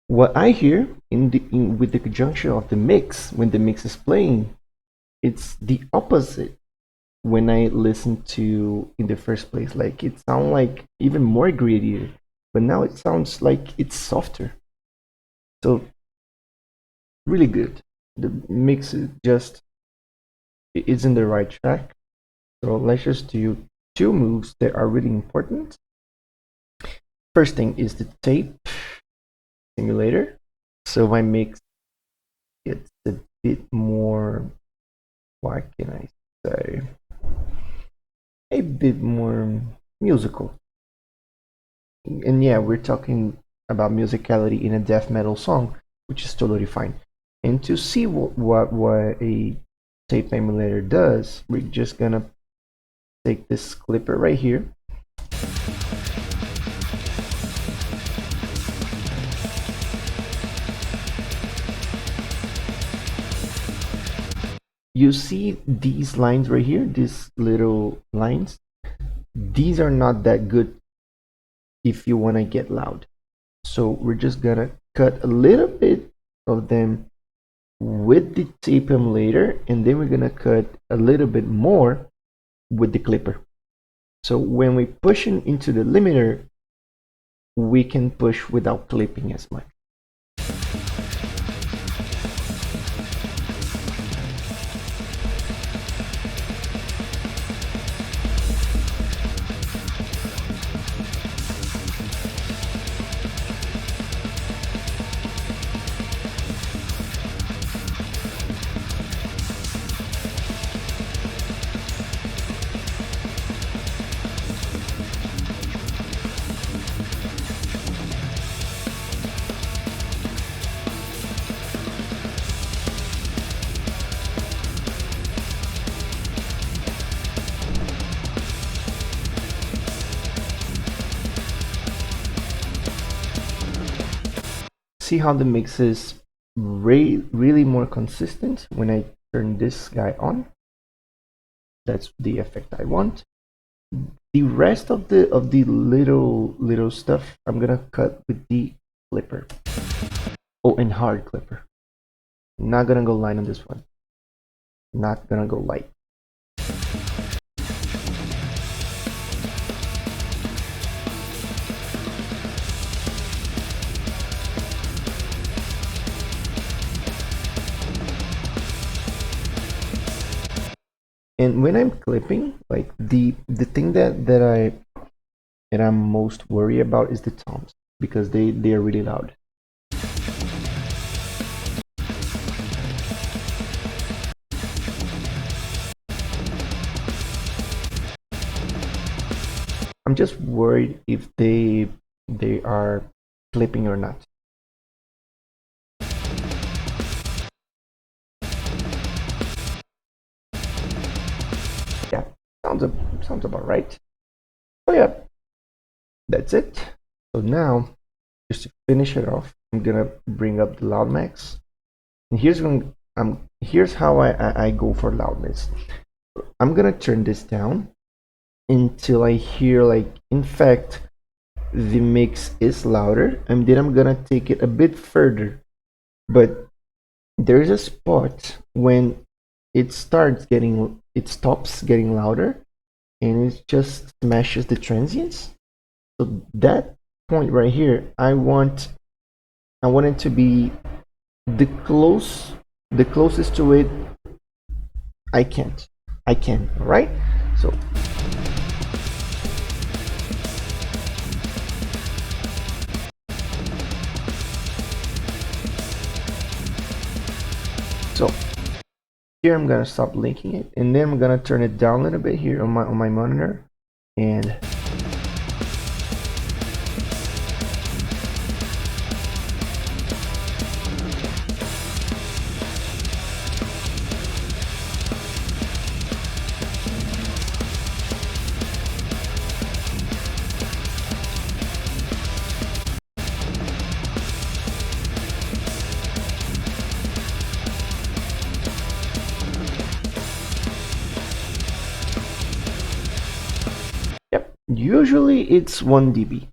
What I hear with the conjunction of the mix, when the mix is playing, it's the opposite when I listen to in the first place. Like it sounds like even more grittier, but now it sounds like it's softer. So really good. The mix is just it's in the right track. So let's just do two moves that are really important. First thing is the tape simulator. So my mix gets a bit more, what can I say? A bit more musical. And yeah, we're talking about musicality in a death metal song, which is totally fine. And to see what a tape emulator does, we're just gonna take this clipper right here. You see these lines right here, these little lines? These are not that good if you want to get loud. So we're just gonna cut a little bit of them with the tape emulator, and then we're gonna cut a little bit more with the clipper. So when we push into the limiter, we can push without clipping as much. See how the mix is really more consistent when I turn this guy on. That's the effect I want. The rest of the little stuff I'm gonna cut with the clipper. Oh, and hard clipper. Not gonna go light on this one. Not gonna go light. And when I'm clipping, like the thing that I'm most worried about is the toms, because they are really loud. I'm just worried if they are clipping or not. Yeah, sounds about right. So yeah, that's it. So now, just to finish it off, I'm gonna bring up the loud max. And here's how I go for loudness. I'm gonna turn this down until I hear, like, in fact the mix is louder, and then I'm gonna take it a bit further. But there's a spot when it stops getting louder, and it just smashes the transients. So that point right here, I want it to be the closest to it I can, all right? So here I'm gonna stop linking it, and then I'm gonna turn it down a little bit here on my monitor, and Usually it's 1 dB.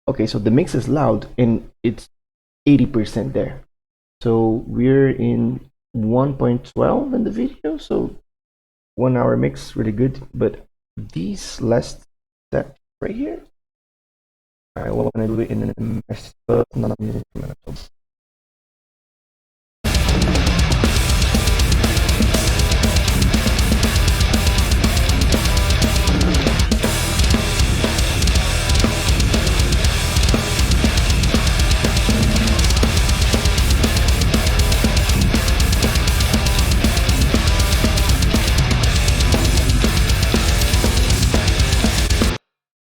Okay, so the mix is loud and it's 80% there. So we're in 1.12 in the video, so 1 hour mix, really good. But these last steps right here, I want to do it in a mesh, but not using metal.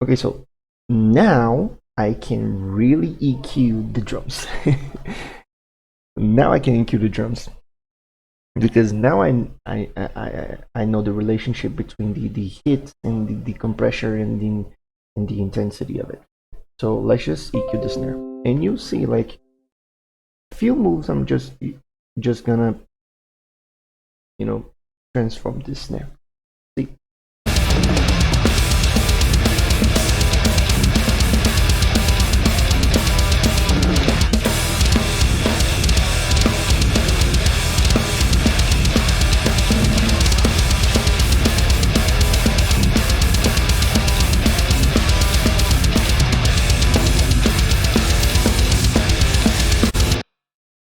Okay, so now I can really EQ the drums. Now I can EQ the drums because now I know the relationship between the hit and the compressor and the intensity of it. So let's just EQ the snare, and you see like a few moves. I'm just gonna transform this snare. See.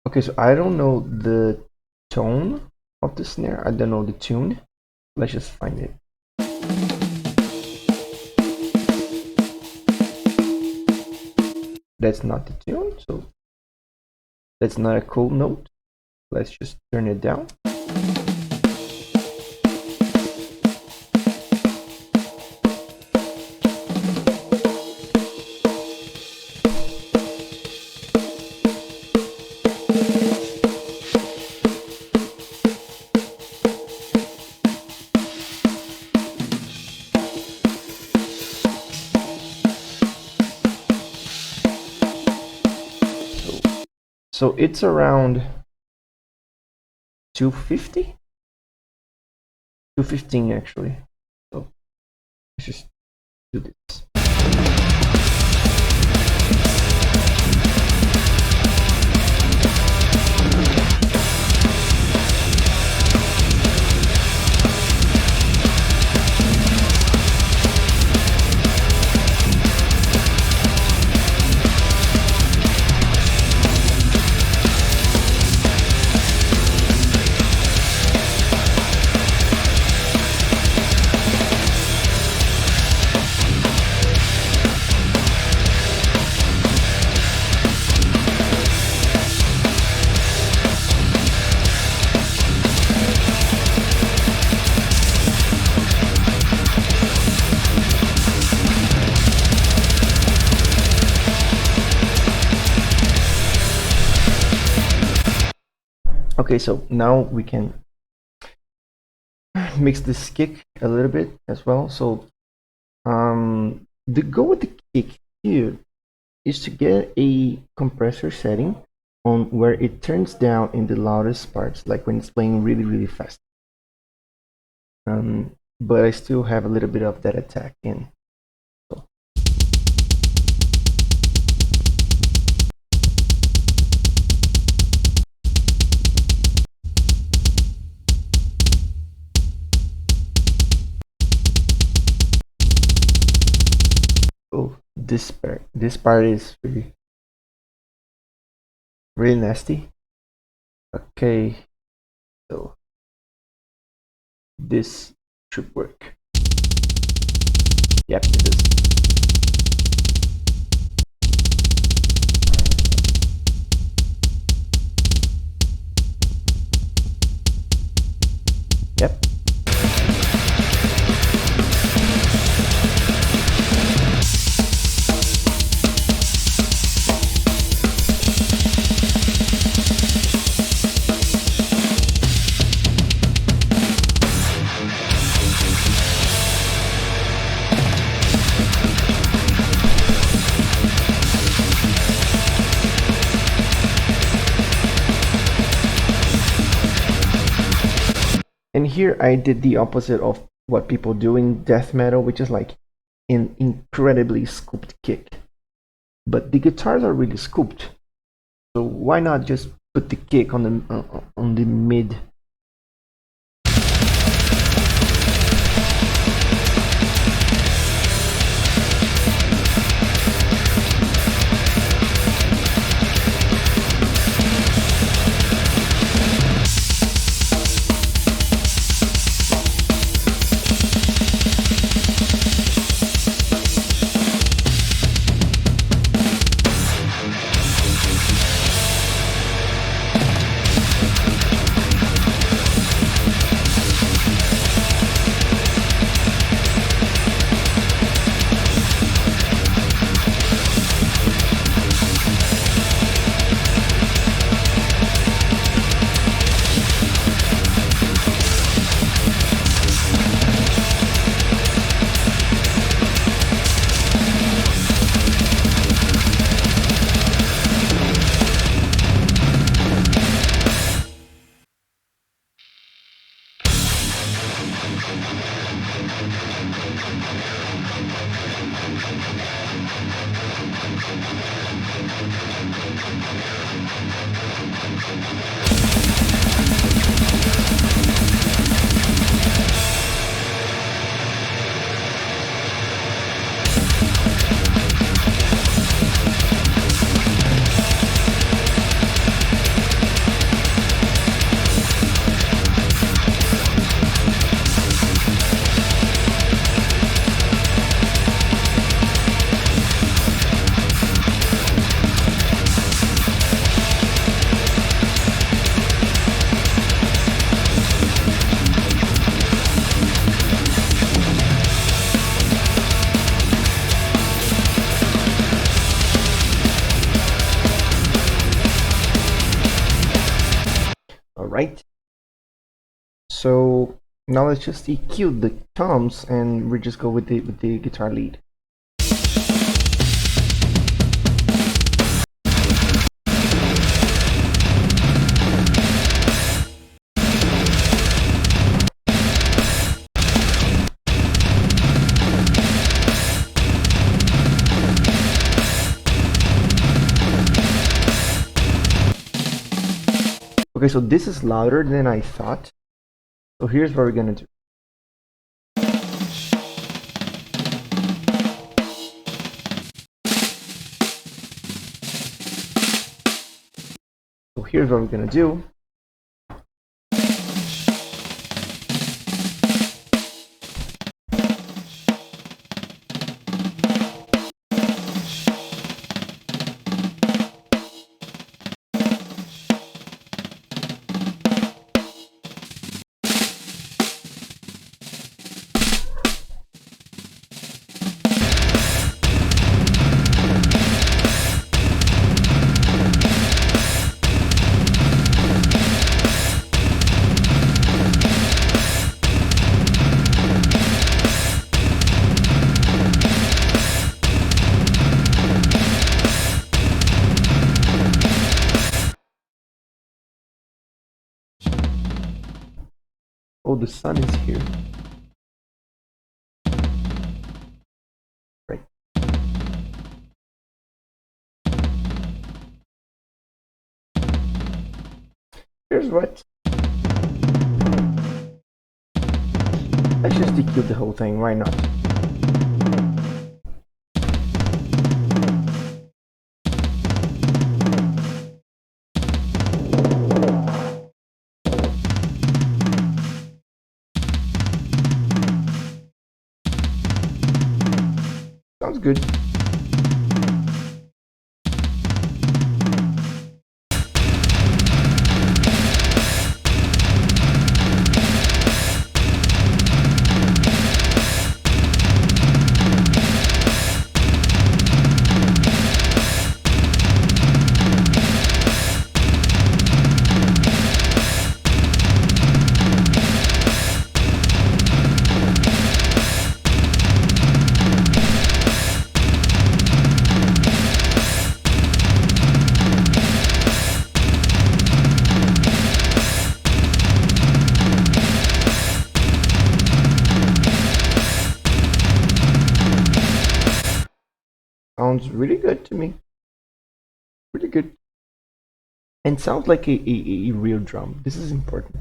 Okay, so I don't know the tone of the snare. I don't know the tune. Let's just find it. That's not the tune, so that's not a cool note. Let's just turn it down. So it's around 250, 215 actually. So let's just do this. Okay, so now we can mix this kick a little bit as well. So the goal with the kick here is to get a compressor setting on where it turns down in the loudest parts, like when it's playing really fast. But I still have a little bit of that attack in. So. Oh, this part is really nasty. Okay, so this should work. Yep, it does. Yep. And here I did the opposite of what people do in death metal, which is like an incredibly scooped kick. But the guitars are really scooped, so why not just put the kick on the mid? Alright, so now let's just EQ the toms and we just go with the guitar lead. Okay, so this is louder than I thought. So here's what we're gonna do. So here's what we're gonna do. Oh, the sun is here. Right. Here's what. Let's just EQ the whole thing, why not? Sounds good. Sounds really good to me. Really good. And sounds like a real drum. This is important.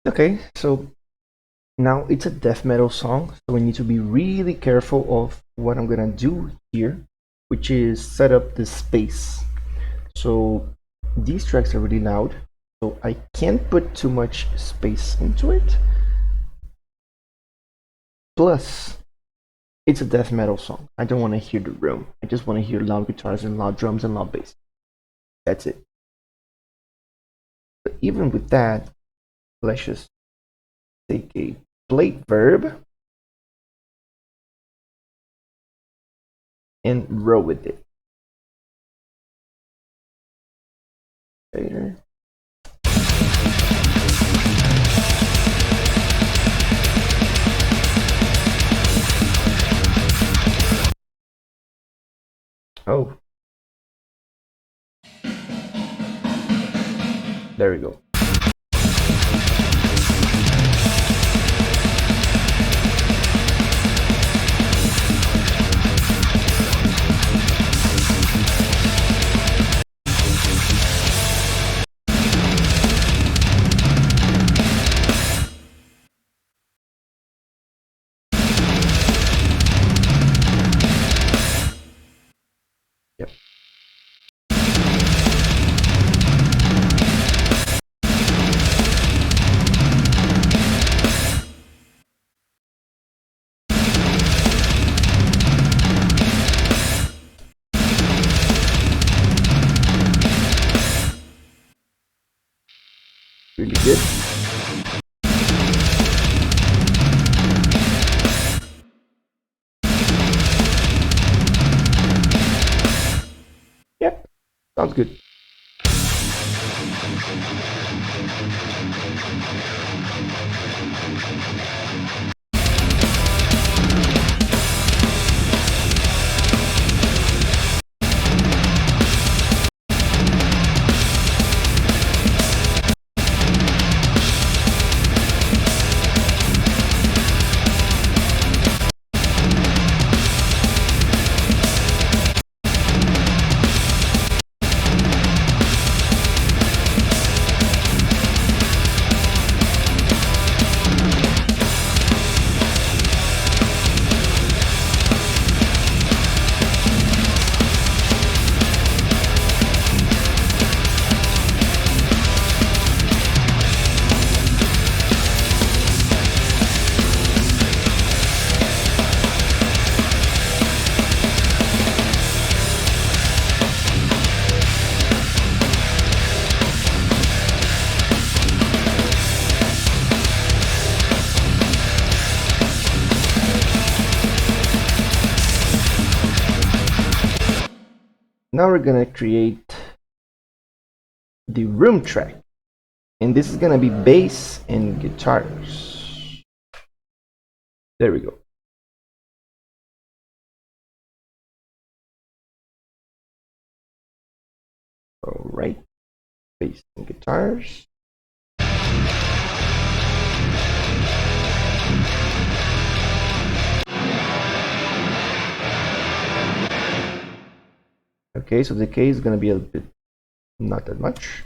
Okay, so now it's a death metal song, so we need to be really careful of what I'm gonna do here, which is set up the space. So these tracks are really loud, so I can't put too much space into it. Plus, it's a death metal song. I don't want to hear the room. I just want to hear loud guitars and loud drums and loud bass. That's it. But even with that, let's just take a plate verb and roll with it. Later. Oh. There we go. Yep. Really good. Yep, sounds good. Now we're gonna create the room track, and this is gonna be bass and guitars. There we go. All right, bass and guitars. Okay, so the decay is gonna be a bit, not that much.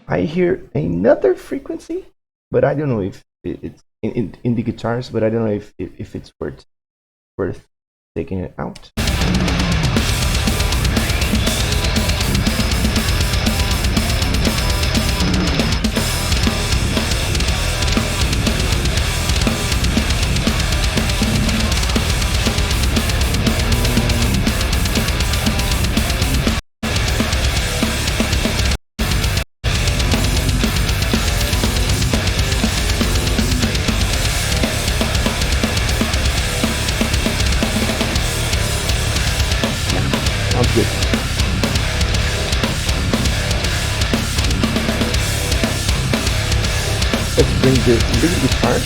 I hear another frequency, but I don't know if it's in the guitars, but I don't know if it's worth taking it out. Sounds good. Let's bring the guitar.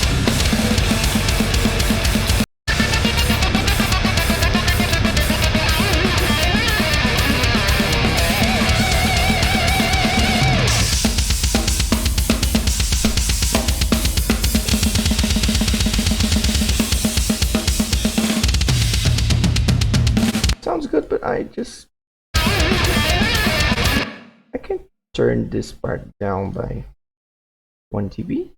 Sounds good, but I can turn this part down by 1 dB.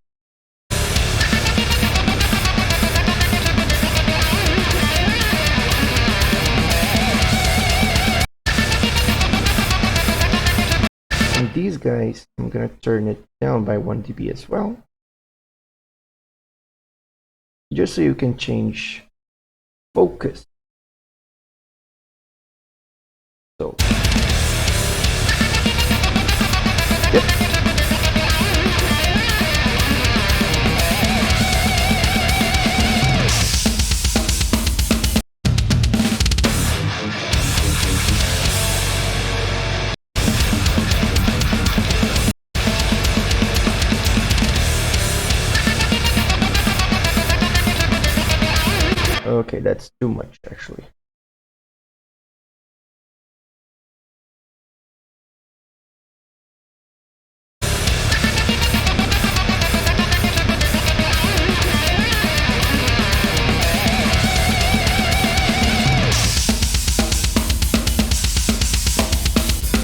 And these guys, I'm gonna turn it down by 1 dB as well, just so you can change focus. So, yep. Okay, that's too much actually.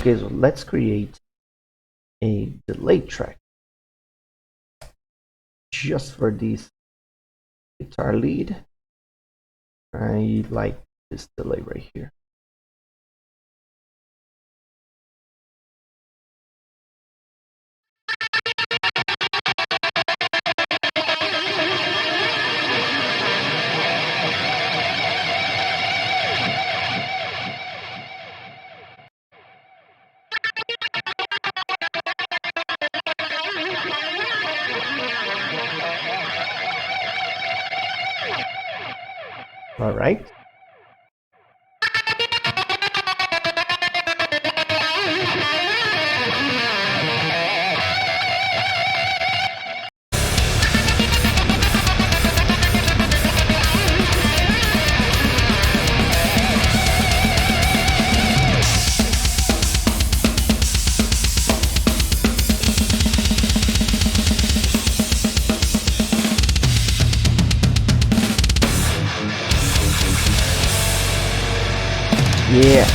Okay, so let's create a delay track just for this guitar lead. I like this delay right here. All right. Yeah.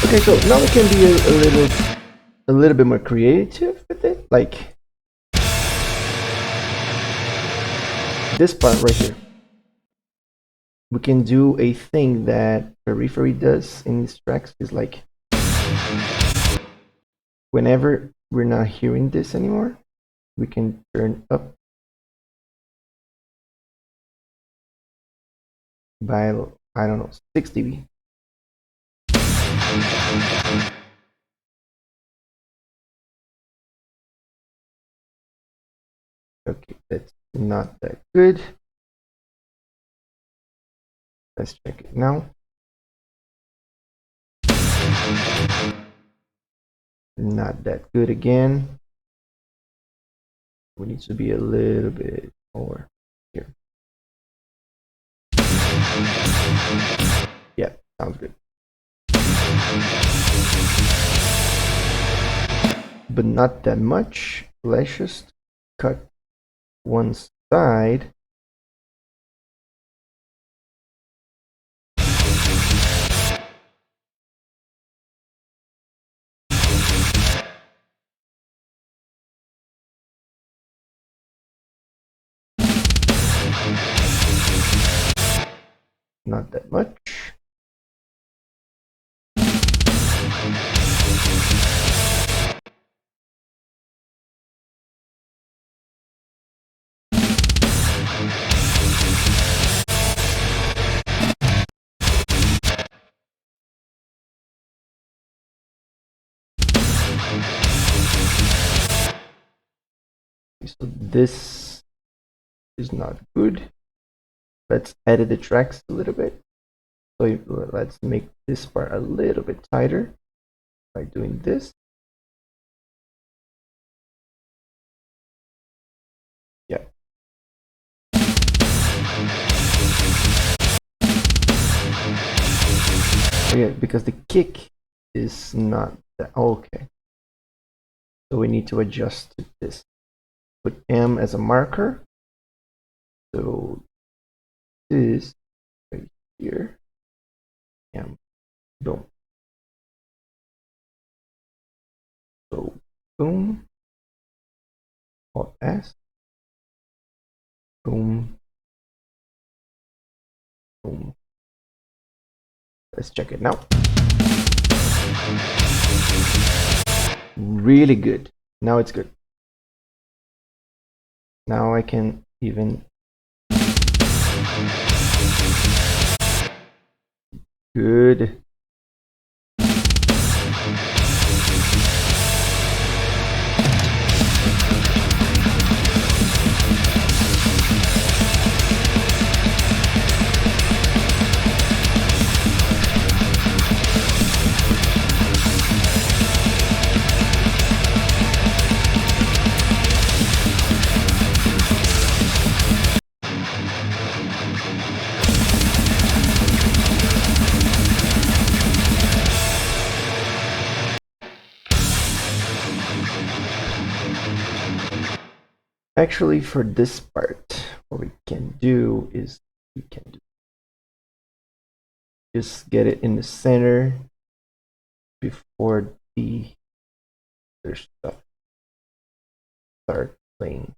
Okay, so now we can be a little bit more creative with it, like this part right here. We can do a thing that Periphery does in these tracks, is like whenever we're not hearing this anymore, we can turn up by, I don't know, 6 dB. Okay, that's not that good. Let's check it now. Not that good again. We need to be a little bit more here. Yeah, sounds good. But not that much. Let's just cut one side. Not that much. So this is not good. Let's edit the tracks a little bit. So let's make this part a little bit tighter by doing this. Yeah. Yeah, because the kick is not that okay. So we need to adjust this. Put M as a marker. So this right here. M. Boom. So boom. Alt S. Boom. Boom. Let's check it now. Really good. Now it's good. Now I can even good. Actually, for this part, what we can do is we can just get it in the center before the other stuff start playing.